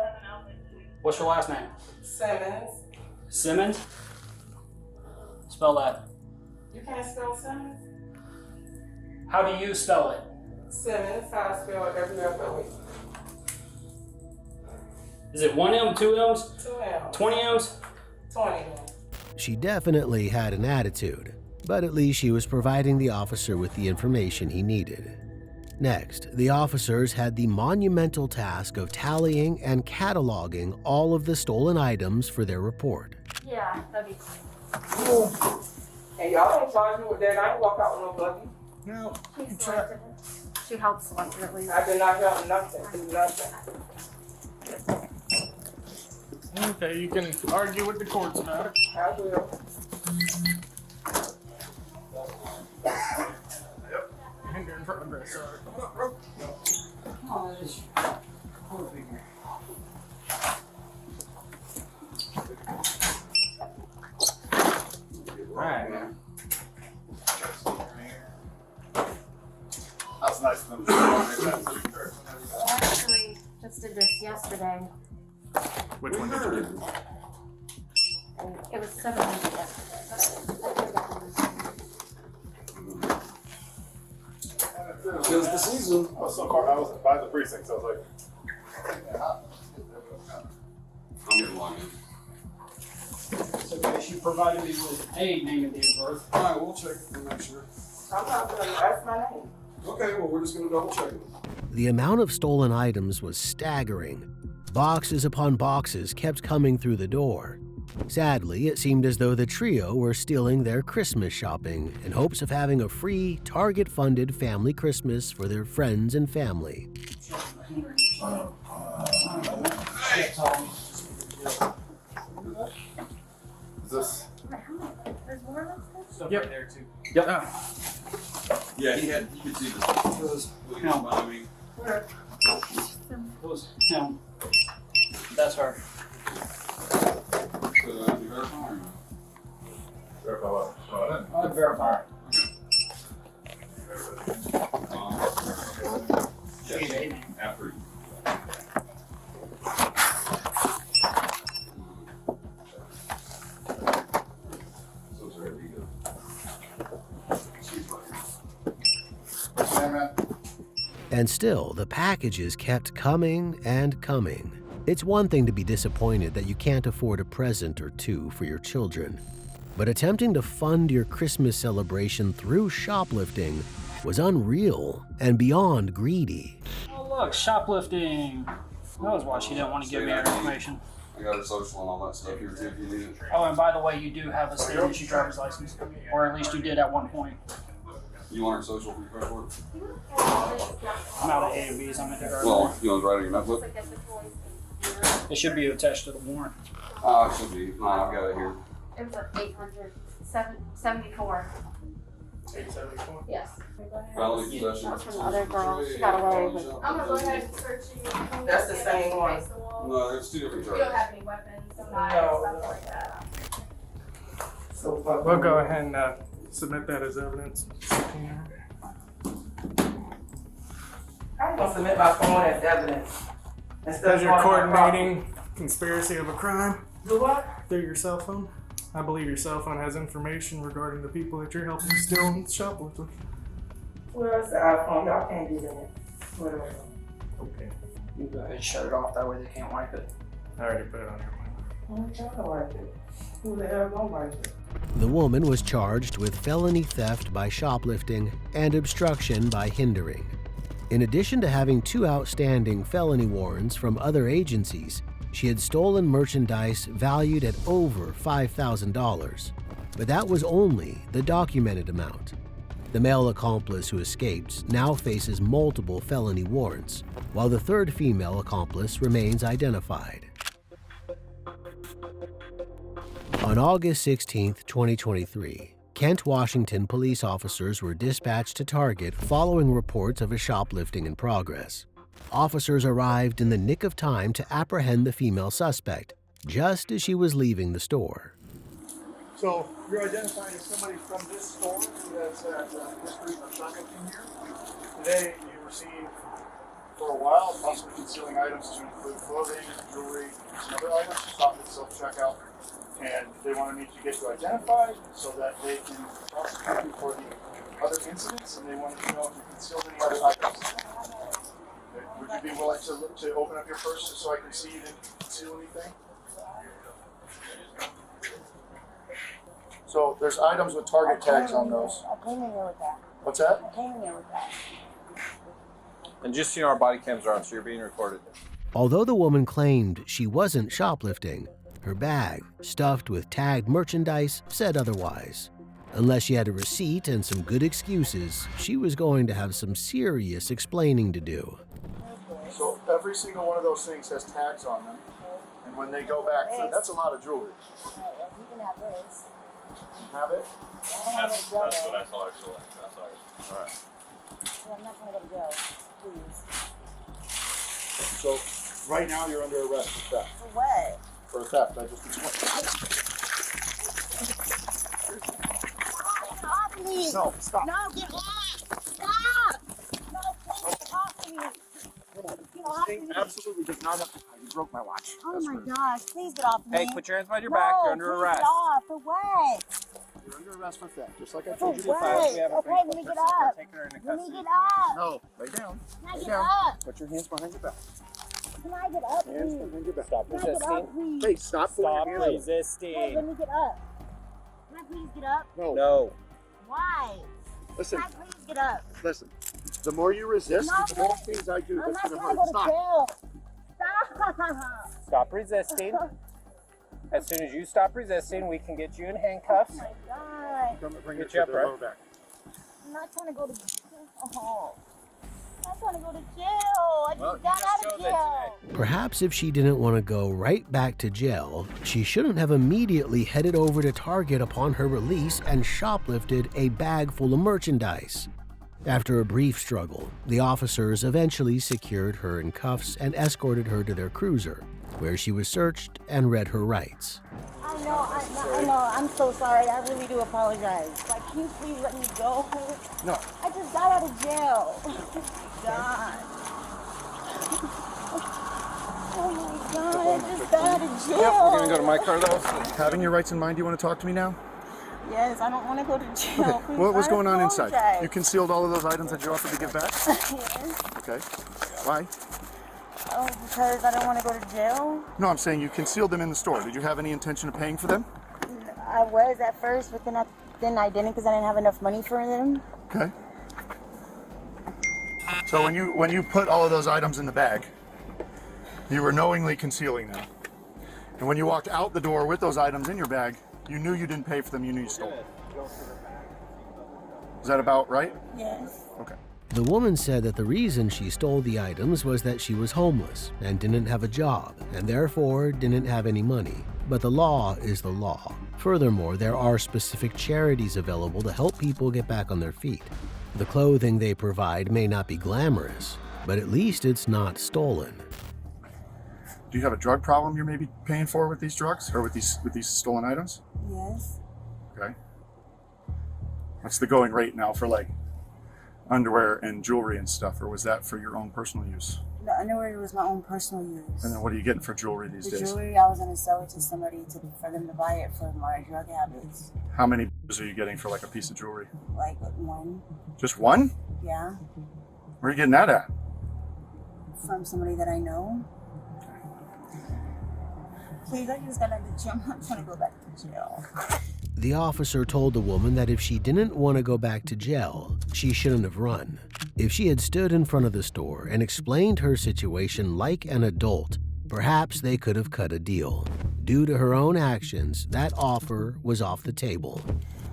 What's your last name? Simmons. Simmons? Spell that. You can't spell Simmons? How do you spell it? Simmons, how I spell it every other week. Is it 1 M, 2 M's? 2 M's. 20 M's? 20 M's. She definitely had an attitude, but at least she was providing the officer with the information he needed. Next, the officers had the monumental task of tallying and cataloging all of the stolen items for their report. Yeah, that'd be cool. And y'all don't charge me with that. I ain't walk out with no buggy. No. She helped select at least. I did not help nothing. Do nothing. Okay, you can argue with the courts about it. I will. Yep. Hinder in progress. Sorry. Oh, that is court figure. Right. was nice of them to make that to the church. I actually just did this yesterday. Which one did you do? It was 700 yesterday. Because the season. I was so far. I was by the precinct, so I was like. I'm getting long. So guys, you provided me with a name and date of birth. All right, we'll check and make sure. I'm not gonna, that's my name. Okay, well, we're just gonna double check it. The amount of stolen items was staggering. Boxes upon boxes kept coming through the door. Sadly, it seemed as though the trio were stealing their Christmas shopping in hopes of having a free, Target-funded family Christmas for their friends and family. Is this? There's more of this? Yep. There too. Yep. Yeah, you could see this. Those Him. I mean. Those him. That's her. So, you verify or no? Verify what? I'll verify. Yes. After. So it's ready to go. And still, the packages kept coming and coming. It's one thing to be disappointed that you can't afford a present or two for your children, but attempting to fund your Christmas celebration through shoplifting was unreal and beyond greedy. Oh look, shoplifting. That was why she didn't want to give me her information. I got her social and all that stuff here too if you need it. Oh, and by the way, you do have a state issued driver's license, or at least you did at one point. You want her social for your credit card? I'm out of A and B's. I'm in the Well, you want to write it in your notebook? It should be attached to the warrant. It should be. No, I've got it here. It was like 874. 874? Yes. Felony possession. That was from the other girl. She got away with it. I'm gonna go ahead and search you. That's the same one. No, there's two different You don't charges. have any weapons, so knives, stuff like that. We'll go ahead and submit that as evidence. I'm gonna submit my phone as evidence. Because you're coordinating conspiracy of a crime Do what? through your cell phone. I believe your cell phone has information regarding the people that you're helping steal and shoplift with. Where's the iPhone? Y'all can't do that. Whatever. Okay. You go ahead and shut it off. That way they can't wipe it. I already put it on your I'm not trying to wipe it. Who the hell gonna wipe it? The woman was charged with felony theft by shoplifting and obstruction by hindering. In addition to having 2 outstanding felony warrants from other agencies, she had stolen merchandise valued at over $5,000. But that was only the documented amount. The male accomplice who escaped now faces multiple felony warrants, while the third female accomplice remains identified. On August 16, 2023, Kent, Washington police officers were dispatched to Target following reports of a shoplifting in progress. Officers arrived in the nick of time to apprehend the female suspect, just as she was leaving the store. So you're identifying somebody from this store that's at history of shoplifting here. Today you received for a while possibly concealing items to include clothing, jewelry, and other items. Stop at self-checkout. And they want to need to get you identified so that they can prosecute you for the other incidents, and they want to know if you concealed any other items. Okay. Would you be willing to open up your purse so I can see you didn't conceal anything? So there's items with target tags on those. I came in here with that. What's that? I came in here with that. And just so you know, our body cams are on, so you're being recorded. Although the woman claimed she wasn't shoplifting, her bag, stuffed with tagged merchandise, said otherwise. Unless she had a receipt and some good excuses, she was going to have some serious explaining to do. So every single one of those things has tags on them, and when they go back through, that's a lot of jewelry. You can have this. Have it? That's what I saw actually. That's ours. All right. Well, I'm not gonna go to jail, please. So right now you're under arrest for theft. For what? For theft, I just explained. Stop, please. No, stop. No, get off. Stop. No, This thing absolutely does not have to. You broke my watch. Oh my gosh, please get off of me. Hey, put your hands behind your back. You're under please arrest. Get off. For what? You're under arrest for theft, just like I For told you to what? file. Okay, let me get up. Let me get up. No, lay down. Can I Lay get down. up? Put your hands behind your back. Can I get up, Hands please? behind your back. Can I get up, please? Hey, stop pulling your hands over. Hey, let me get up. Can I please get up? No. No. Why? Listen. Can I please get up? Listen. The more you resist, No, the more things I do I'm that's not going to trying to hurt. go to Stop. jail. Stop. Stop resisting. As soon as you stop resisting, we can get you in handcuffs. Oh my God. Come and bring Get your you up, lower right? back. I'm not trying to go to jail. I'm not trying to go to jail. I just got out of jail. Perhaps if she didn't want to go right back to jail, she shouldn't have immediately headed over to Target upon her release and shoplifted a bag full of merchandise. After a brief struggle, the officers eventually secured her in cuffs and escorted her to their cruiser, where she was searched and read her rights. I know. I'm so sorry. I really do apologize. Like, can you please let me go? No. I just got out of jail. God. Oh my God, I just got out of jail. Yep, we're going to go to my car though. Having your rights in mind, do you want to talk to me now? Yes, I don't want to go to jail. Okay. Please, What was I going on inside? apologize. You concealed all of those items that you offered to give back? Yes. Okay. Why? Oh, because I don't want to go to jail? No, I'm saying you concealed them in the store. Did you have any intention of paying for them? I was at first, but then I didn't because I didn't have enough money for them. Okay. So when you put all of those items in the bag, you were knowingly concealing them. And when you walked out the door with those items in your bag, you knew you didn't pay for them, you knew you stole them. Is that about right? Yes. Okay. The woman said that the reason she stole the items was that she was homeless and didn't have a job, and therefore didn't have any money. But the law is the law. Furthermore, there are specific charities available to help people get back on their feet. The clothing they provide may not be glamorous, but at least it's not stolen. Do you have a drug problem you're maybe paying for with these drugs or with these stolen items? Yes. Okay. What's the going rate now for like underwear and jewelry and stuff, or was that for your own personal use? The underwear was my own personal use. And then what are you getting for jewelry these days? The jewelry, I was going to sell it to somebody for them to buy it for my drug habits. How many are you getting for like a piece of jewelry? Like one. Just one? Yeah. Where are you getting that at? From somebody that I know. Please, I just got out of jail. I'm not trying to go back to jail. The officer told the woman that if she didn't want to go back to jail, she shouldn't have run. If she had stood in front of the store and explained her situation like an adult, perhaps they could have cut a deal. Due to her own actions, that offer was off the table.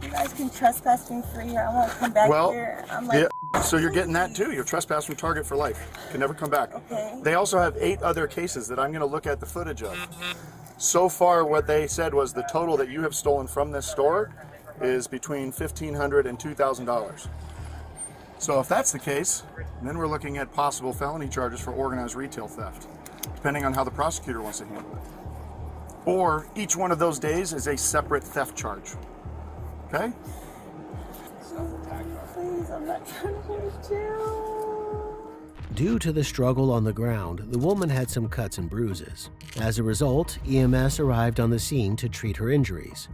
You guys can trespass me free here. I won't come back here. I'm like, yeah, so you're getting that too. You're trespassed from Target for life. Can never come back. Okay. They also have 8 other cases that I'm going to look at the footage of. So far, what they said was the total that you have stolen from this store is between $1,500 and $2,000. So if that's the case, then we're looking at possible felony charges for organized retail theft, depending on how the prosecutor wants to handle it. Or each one of those days is a separate theft charge. Okay? please, I'm not trying to go to jail. Due to the struggle on the ground, the woman had some cuts and bruises. As a result, EMS arrived on the scene to treat her injuries.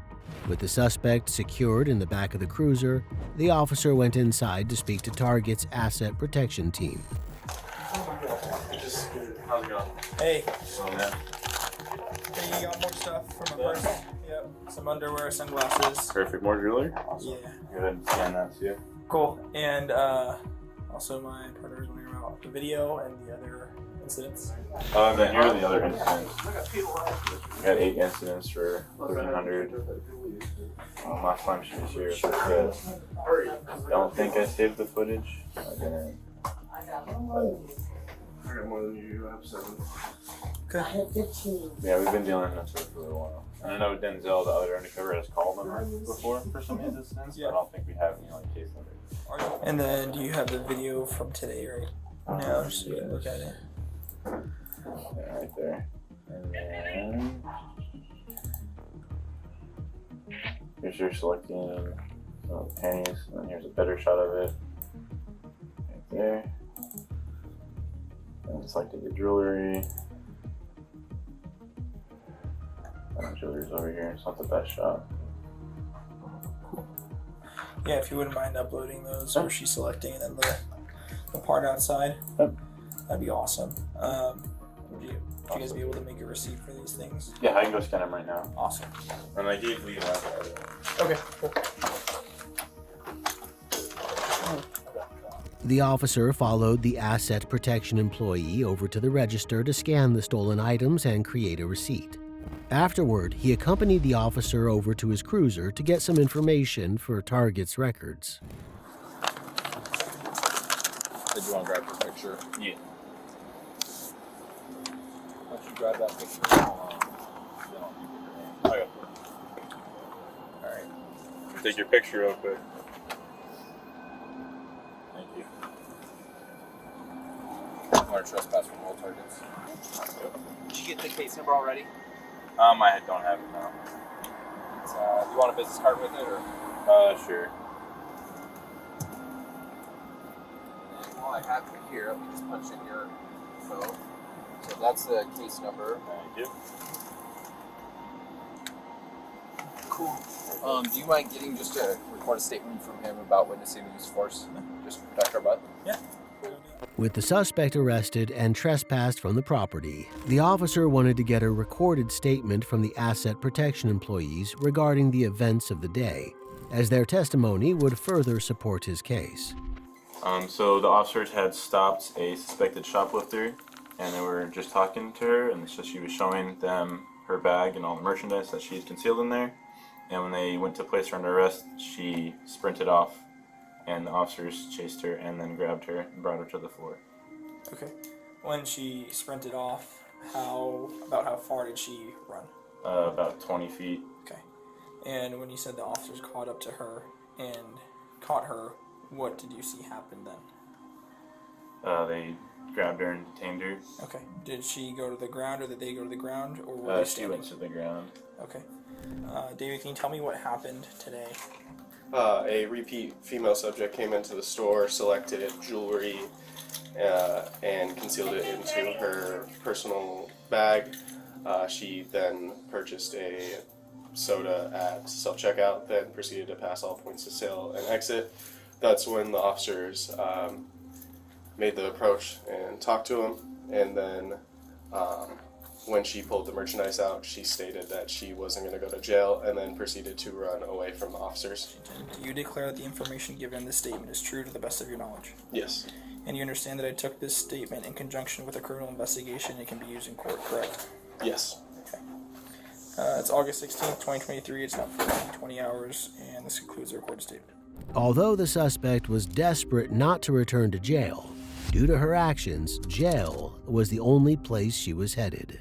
With the suspect secured in the back of the cruiser, the officer went inside to speak to Target's asset protection team. How's it going? Hey. Oh, man. Hey, you got more stuff from my purse? Yep. Some underwear, sunglasses. Perfect. More jewelry? Awesome. Yeah. Go ahead and scan that to you. Cool. And also my partner was wondering about the video and the other incidents. And then here are the other incidents. We had 8 incidents for $1,300. Last time she was here, I don't think I saved the footage. I didn't. I got more than you have 7. Okay. Yeah, we've been dealing with this for a little while. And I know Denzel, the other undercover, has called them before for some of these incidents, but I don't think we have any like case numbers. And then do you have the video from today right now, just so you can look at it? Yeah, right there. And then here's your selecting pennies, and then here's a better shot of it. Right there. It's like to get jewelry. Jewelry's over here. It's not the best shot. Yeah, if you wouldn't mind uploading those, or she's selecting, and then the part outside, that'd be awesome. Would you guys be able to make a receipt for these things? Yeah, I can go scan them right now. Awesome. And I gave Lee my card. Okay, cool. The officer followed the asset protection employee over to the register to scan the stolen items and create a receipt. Afterward, he accompanied the officer over to his cruiser to get some information for Target's records. Did you want to grab this picture? Yeah. Why don't you grab that picture? I got it. Alright. Take your picture real quick. Thank you. Want to trespass from all targets? Did you get the case number already? I don't have it now. You want a business card with it, or? Sure. Well, I have it here. Let me just punch in your info. So that's the case number. Thank you. Cool. Do you mind getting just a record a statement from him about witnessing the use of force? Just to protect our butt? Yeah. With the suspect arrested and trespassed from the property, the officer wanted to get a recorded statement from the asset protection employees regarding the events of the day, as their testimony would further support his case. So the officers had stopped a suspected shoplifter, and they were just talking to her, and so she was showing them her bag and all the merchandise that she had concealed in there. And when they went to place her under arrest, she sprinted off, and the officers chased her and then grabbed her and brought her to the floor. Okay. When she sprinted off, about how far did she run? About 20 feet. Okay. And when you said the officers caught up to her and caught her, what did you see happen then? They grabbed her and detained her. Okay. Did she go to the ground, or did they go to the ground, or were they She standing? went to the ground. Okay. David, can you tell me what happened today? A repeat female subject came into the store, selected jewelry, and concealed it into her personal bag. She then purchased a soda at self-checkout, then proceeded to pass all points of sale and exit. That's when the officers made the approach and talked to him, and then when she pulled the merchandise out, she stated that she wasn't going to go to jail, and then proceeded to run away from the officers. Do you declare that the information given in this statement is true to the best of your knowledge? Yes. And you understand that I took this statement in conjunction with a criminal investigation and it can be used in court, correct? Yes. Okay. It's August 16th, 2023. It's now 20 hours, and this concludes the recorded statement. Although the suspect was desperate not to return to jail, due to her actions, jail was the only place she was headed.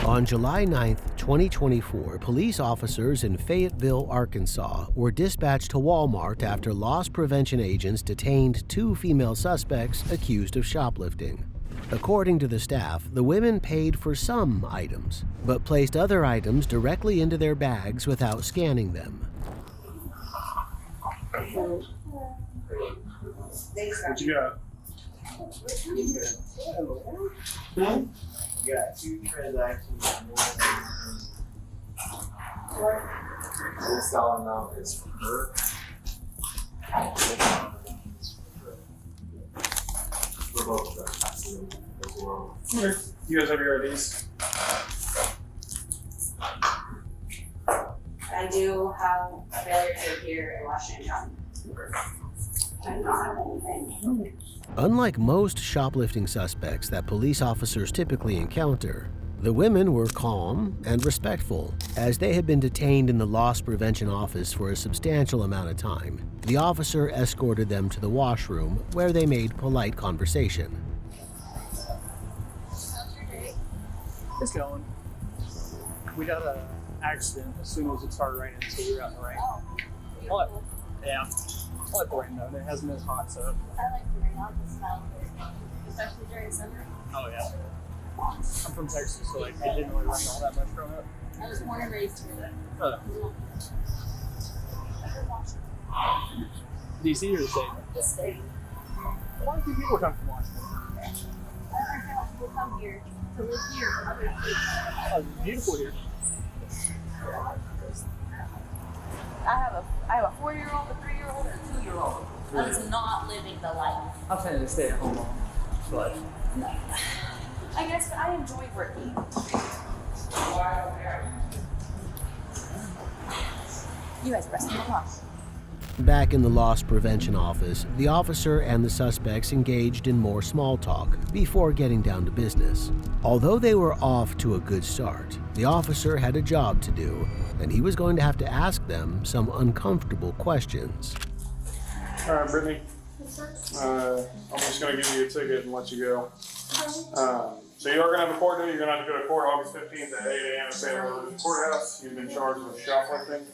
On July 9th, 2024, police officers in Fayetteville, Arkansas were dispatched to Walmart after loss prevention agents detained 2 female suspects accused of shoplifting. According to the staff, the women paid for some items, but placed other items directly into their bags without scanning them. What you got? You got 2 transactions. This dollar amount is for her. For both of them. Okay. You guys have your IDs? I do have a failure to appear in Washington. I do not have anything. Unlike most shoplifting suspects that police officers typically encounter, the women were calm and respectful. As they had been detained in the loss prevention office for a substantial amount of time, the officer escorted them to the washroom where they made polite conversation. It's going. We got an accident as soon as it started raining, so we were out in the rain. Yeah. I like the rain though, it hasn't been hot, so. I like the rain, I'll just smell it, especially during summer. Oh yeah. I'm from Texas, so like it didn't really rain all that much growing up. I was born and raised here. DC or the state? The state. Quite a few people come from Washington. People come here to live here from other states. Oh, it's beautiful here. I have a 4-year-old, a 3-year-old, and a 2-year-old. That is not living the life. I'm planning to stay at home mom, but I guess I enjoy working. You guys rest in the house. Back in the loss prevention office, the officer and the suspects engaged in more small talk before getting down to business. Although they were off to a good start, the officer had a job to do, and he was going to have to ask them some uncomfortable questions. All right, Brittany. I'm just going to give you a ticket and let you go. So you are going to have a court date. You're going to have to go to court August 15th at 8 a.m. at Santa Rosa Courthouse. You've been charged with shoplifting.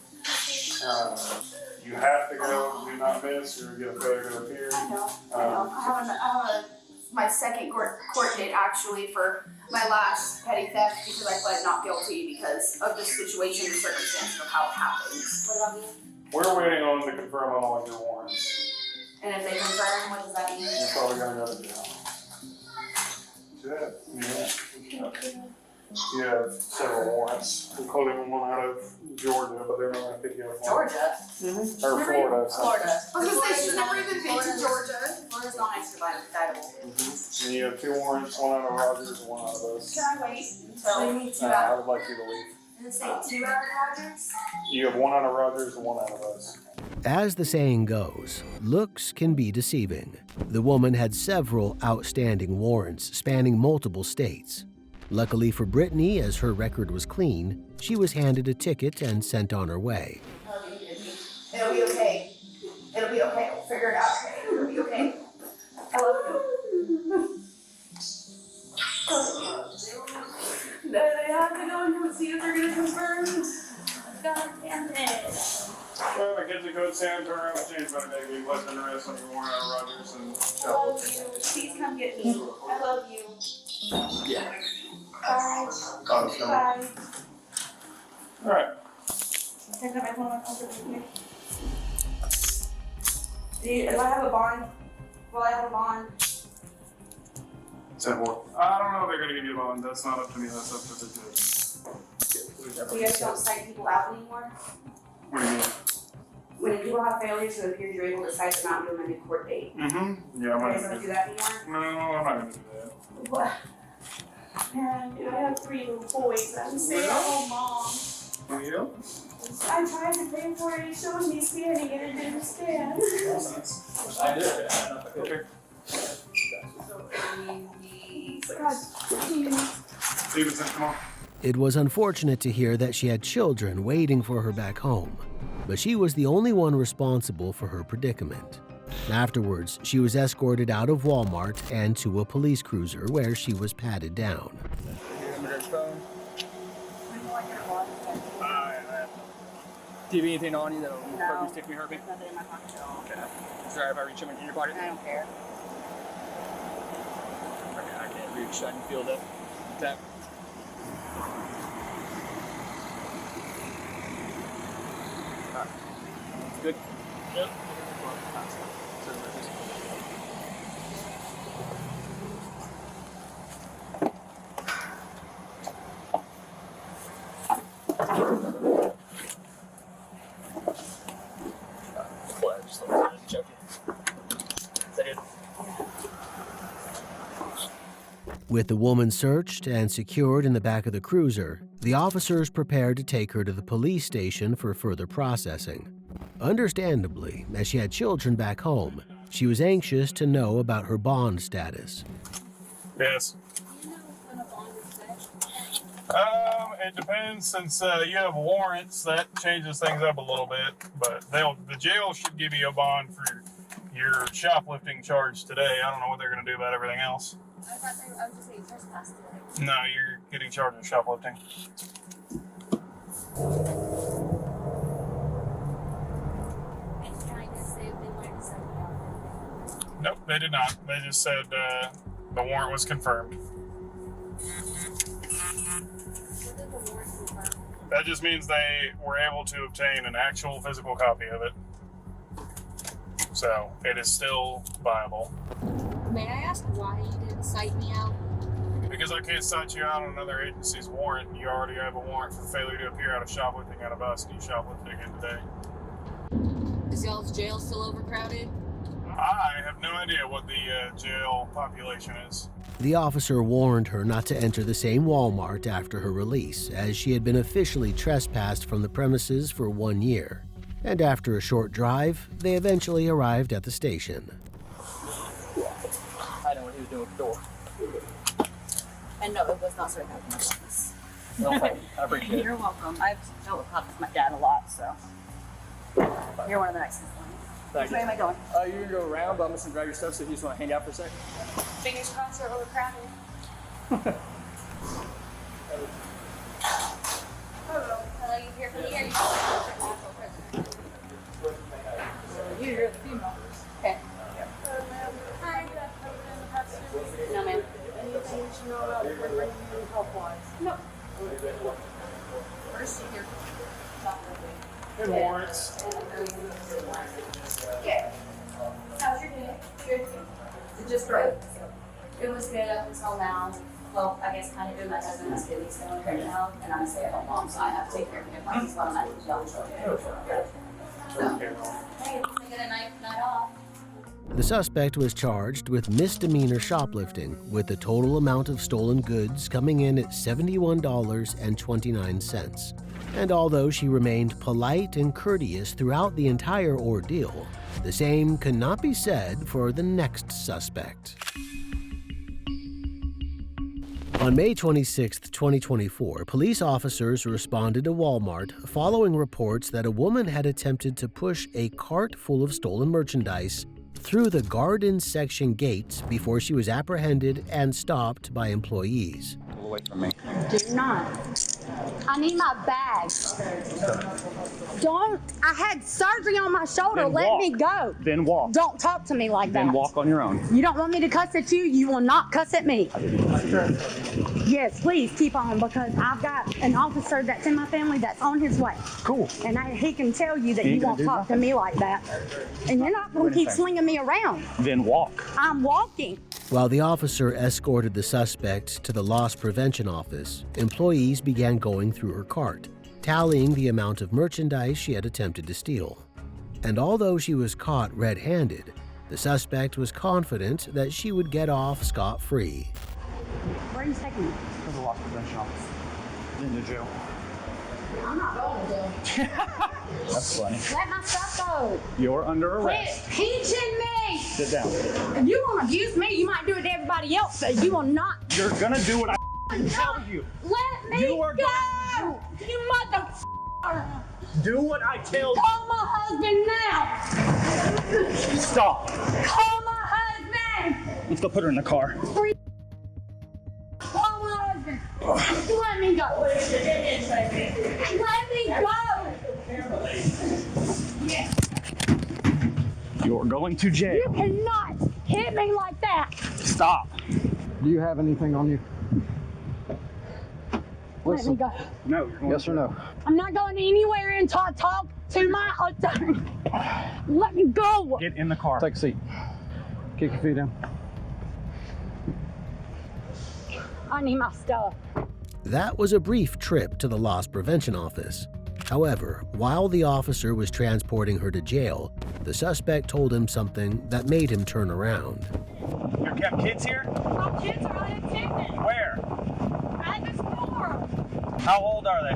You have to go. Do not miss. You're going to get a failure to appear. I have my second court date actually for my last petty theft because I pled not guilty because of the situation and circumstances of how it happened. What about me? We're waiting on to confirm on all of your warrants. And if they confirm, what does that mean? You're probably going to go to jail. Yeah. You have several warrants, including one out of Georgia, but they're not going to pick you up. Georgia? Mm-hmm. Or Florida. Florida. I was going to say, she's never even been to Georgia. Florida's not extraditable. Mm-hmm. And you have 2 warrants, one out of Rogers and one out of us. Can I wait until I would like you to leave. Does it say 2 out of Rogers? You have 1 out of Rogers and 1 out of us. As the saying goes, looks can be deceiving. The woman had several outstanding warrants spanning multiple states. Luckily for Brittany, as her record was clean, she was handed a ticket and sent on her way. It'll be okay. It'll be okay. We'll figure it out. Okay. It'll be okay. I love you. Then I have to go and see if they're going to confirm. God damn it. Well, I get to go to San Antonio and change my name. You left in the rest on your warrant out of Rogers and I love you. Please come get me. I love you. Yeah. Bye. Bye. All right. Can I have my phone with me? If I have a bond, will I have a bond? Say what? I don't know if they're going to give you a bond. That's not up to me. That's up to the judge. You guys don't cite people out anymore? What do you mean? When people have failures to appear, you're able to cite them out and give them a new court date. Mm-hmm. Yeah, I'm You not guys going don't to do that anymore? No, I'm not going to do that. What? Man, I have 3 little boys. I'm stay-at-home mom. Yeah. I'm trying to pay for it. He showed me scanning it and didn't scan. I did. Okay. God, Stevenson, come on. It was unfortunate to hear that she had children waiting for her back home, but she was the only one responsible for her predicament. Afterwards, she was escorted out of Walmart and to a police cruiser where she was patted down. Do you have anything on you that'll hurt me, stick me, hurt me? Nothing in my pocket at all. Okay. Is it alright if I reach them in your pocket? I don't care. Okay, I can't reach. I can feel that tap. Alright. Good? Yep. With the woman searched and secured in the back of the cruiser, the officers prepared to take her to the police station for further processing. Understandably, as she had children back home, she was anxious to know about her bond status. Yes. It depends. Since you have warrants, that changes things up a little bit. But the jail should give you a bond for your shoplifting charge today. I don't know what they're going to do about everything else. I thought I was just saying trespassed today. No, you're getting charged with shoplifting. And can I just say if they wanted to send me out? Nope, they did not. They just said the warrant was confirmed. What did the warrant confirm? That just means they were able to obtain an actual physical copy of it. So it is still viable. May I ask why you didn't cite me out? Because I can't cite you out on another agency's warrant. You already have a warrant for failure to appear out of shoplifting at a bus, and you shoplifted again today. Is y'all's jail still overcrowded? I have no idea what the jail population is. The officer warned her not to enter the same Walmart after her release, as she had been officially trespassed from the premises for 1 year. And after a short drive, they eventually arrived at the station. I know what he was doing with the door. And no, it was not serving out my business. Okay, I appreciate it. You're welcome. I've dealt with cops with my dad a lot, so you're one of the nicest ones. Thank Where am I going? You can go around, but I'm just gonna grab your stuff so if you just want to hang out for a second. Fingers crossed they're overcrowded. Hello, you here for the year? You're the female. Okay. Hi. No, ma'am. Anything you should know about the bringing in health-wise? No. First, you hear And warrants. Okay. How's your day? Good. Just great. It was good up until now. Well, I guess kind of good. My husband has kidneys going right now, and I'm a stay-at-home mom, so I have to take care of him like he's one of my young children. So, hey, let's make it a night off. The suspect was charged with misdemeanor shoplifting, with the total amount of stolen goods coming in at $71.29. And although she remained polite and courteous throughout the entire ordeal, the same could not be said for the next suspect. On May 26, 2024, police officers responded to Walmart following reports that a woman had attempted to push a cart full of stolen merchandise through the garden section gates before she was apprehended and stopped by employees. Pull away from me. Do not. I need my bag. Don't. I had surgery on my shoulder. Then Let walk. me go. Then walk. Don't talk to me like that. Then walk on your own. You don't want me to cuss at you? You will not cuss at me. Yes, please keep on, because I've got an officer that's in my family that's on his way. Cool. And he can tell you that He you ain't gonna won't do talk to me like that. And you're not going to keep slinging me around. Then walk. I'm walking. While the officer escorted the suspect to the loss prevention office, employees began going through her cart, tallying the amount of merchandise she had attempted to steal. And although she was caught red-handed, the suspect was confident that she would get off scot-free. Where are you taking me? To the loss prevention office. In the jail. I'm not going to jail. That's funny. Let my stuff go. You're under Quit arrest. teaching me. Sit down. If you want to abuse me, you might do it to everybody else, but you will not. You're gonna do what I tell you. Let me You are go. You motherfucker. Do what I tell you. Call my husband now. Stop. Call my husband. Let's go put her in the car. Call my husband. Let me go. Let me go. Yes. You're going to jail. You cannot hit me like that. Stop. Do you have anything on you? Let me go. No. You're going Yes or no? I'm not going anywhere until I talk to my attorney. Let me go. Get in the car. Take a seat. Kick your feet down. I need my stuff. That was a brief trip to the loss prevention office. However, while the officer was transporting her to jail, the suspect told him something that made him turn around. You got kids here? My kids are unattended. Where? At the store. How old are they?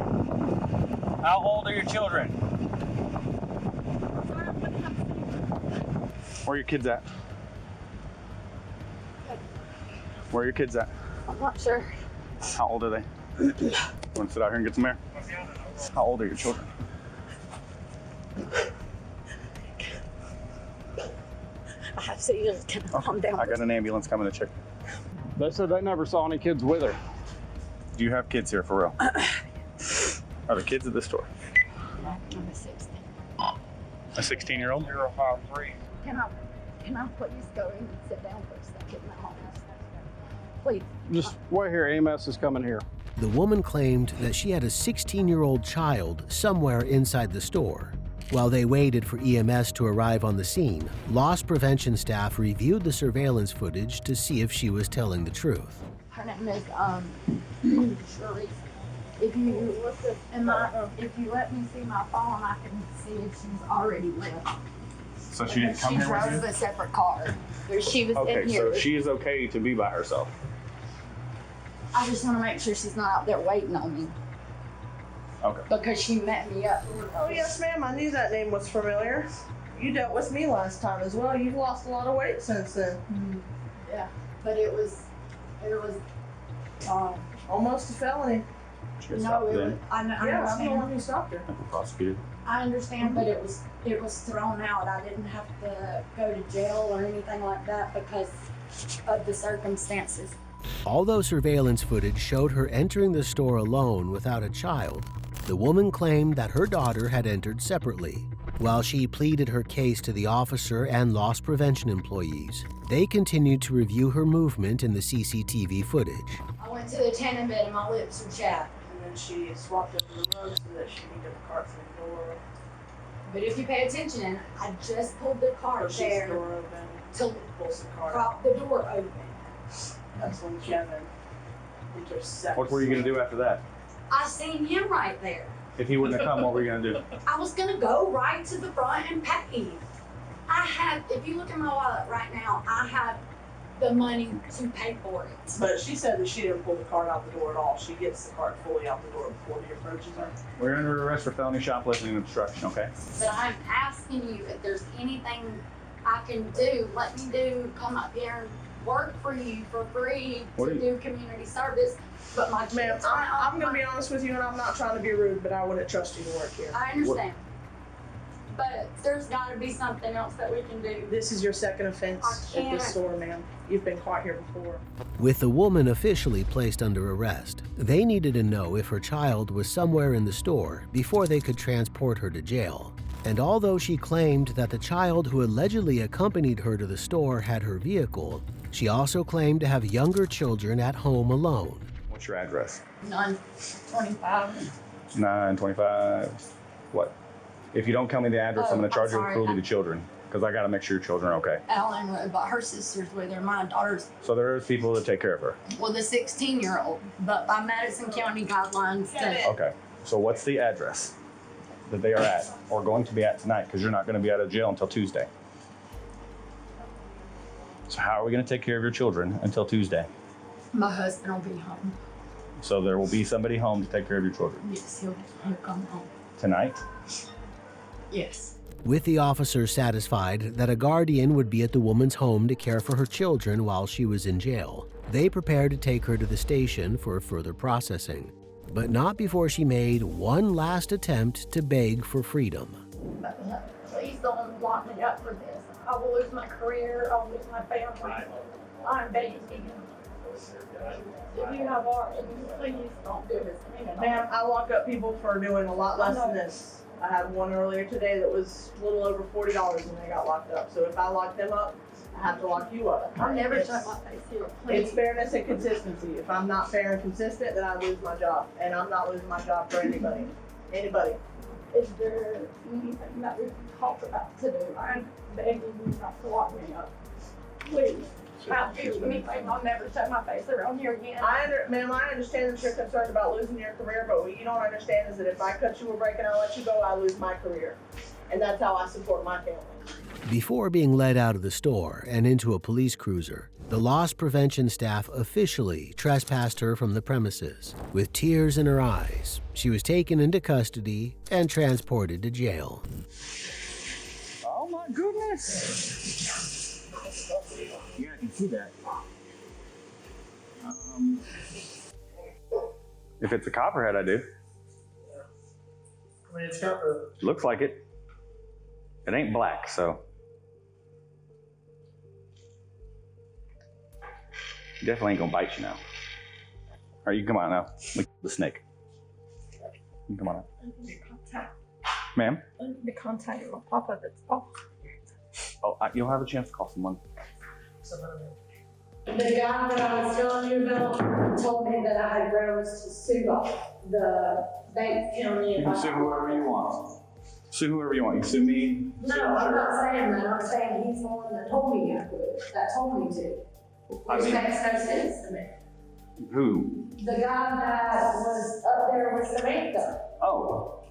How old are your children? Where are your kids at? Where are your kids at? I'm not sure. How old are they? You want to sit out here and get some air? How old are your children? I have to just calm down. I got an ambulance coming to check. They said they never saw any kids with her. Do you have kids here for real? Are the kids at the store? I'm a 16. A 16-year-old? 053. Can I please go in and sit down for a second? Please. Just wait here. EMS is coming here. The woman claimed that she had a 16-year-old child somewhere inside the store, While they waited for EMS to arrive on the scene, loss prevention staff reviewed the surveillance footage to see if she was telling the truth. Her name is Sharice. If you look if you let me see my phone, I can see if she's already left. So she didn't come here with you? She drove a separate car. She was Okay, in here. so she is okay to be by herself. I just want to make sure she's not out there waiting on me. Okay. Because she met me up. Oh, yes, ma'am. I knew that name was familiar. You dealt with me last time as well. You've lost a lot of weight since then. Yeah, but it was almost a felony. No, I Yeah, I'm the one understand. who stopped her. Prosecutor. I understand, but it was thrown out. I didn't have to go to jail or anything like that because of the circumstances. Although surveillance footage showed her entering the store alone without a child, the woman claimed that her daughter had entered separately. While she pleaded her case to the officer and loss prevention employees, they continued to review her movement in the CCTV footage. I went to the tanning bed and my lips were chapped. And then she swapped up the rug so that she could get the cart from the door. But if you pay attention, I just pulled the cart there Door open, to pulls the cart. prop the door open. That's when Kevin intercepts. What were you going to do after that? I seen him right there. If he wouldn't have come, what were you going to do? I was gonna go right to the front and pay. If you look at my wallet right now, I have the money to pay for it. But she said that she didn't pull the cart out the door at all. She gets the cart fully out the door before he approaches her. We're under arrest for felony shoplifting and obstruction, okay? But I'm asking you if there's anything I can do. Let me come up here and work for you for free to do community service. But my Ma'am, kids aren't I'm going to be honest with you, and I'm not trying to be rude, but I wouldn't trust you to work here. I understand. But there's got to be something else that we can do. This is your second offense at this store, ma'am. You've been caught here before. With the woman officially placed under arrest, they needed to know if her child was somewhere in the store before they could transport her to jail. And although she claimed that the child who allegedly accompanied her to the store had her vehicle, she also claimed to have younger children at home alone. What's your address? 925. 925. What? If you don't tell me the address, I'm going to charge you with sorry. cruelty to children because I got to make sure your children are okay. Ellen, but her sister's with her. My daughter's So there's people that take care of her. well, the 16-year-old, but by Madison County guidelines, Okay. So what's the address that they are at or going to be at tonight? Because you're not going to be out of jail until Tuesday. So how are we going to take care of your children until Tuesday? my husband will be home. So there will be somebody home to take care of your children. Yes, he'll come home. Tonight? Yes. With the officers satisfied that a guardian would be at the woman's home to care for her children while she was in jail, they prepared to take her to the station for further processing. But not before she made one last attempt to beg for freedom. Please don't lock me up for this. I will lose my career. I will lose my family. I'm begging you. If you have warrants, please don't do this to me. Ma'am, I lock up people for doing a lot less than this. I had one earlier today that was a little over $40 and they got locked up. So if I lock them up, I have to lock you up. I'll never show my face here, please. It's fairness and consistency. If I'm not fair and consistent, then I lose my job. And I'm not losing my job for anybody. Anybody. Is there anything that we can talk about to do? I'm begging you not to lock me up. Please. I'll do anything. I'll never show my face around here again. Ma'am, I understand that you're concerned about losing your career, but what you don't understand is that if I cut you a break and I let you go, I lose my career. And that's how I support my family. Before being led out of the store and into a police cruiser, the loss prevention staff officially trespassed her from the premises. With tears in her eyes, she was taken into custody and transported to jail. Oh my goodness. Yeah, I can see that. If it's a copperhead, I do. I mean, it's got the... Looks like it. It ain't black, so. Definitely ain't gonna bite you now. All right, you can come on now. Look at the snake. You can come on out. Ma'am? I need to contact my papa that's off. Oh, you'll have a chance to call someone. The guy that I was telling you about told me that I had grounds to sue off the Banks County. You can sue whoever you want. Sue whoever you want. You sue me. No, I'm not saying that. I'm saying he's the one that told me I could, that told me to. Which makes no sense to me. Who? The guy that was up there with Samantha. Oh.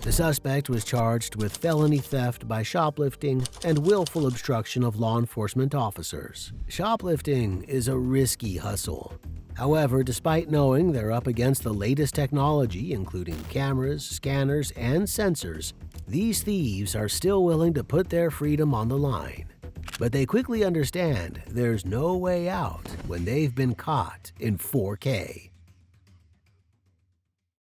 The suspect was charged with felony theft by shoplifting and willful obstruction of law enforcement officers. Shoplifting is a risky hustle. However, despite knowing they're up against the latest technology, including cameras, scanners, and sensors, these thieves are still willing to put their freedom on the line. But they quickly understand there's no way out when they've been caught in 4K.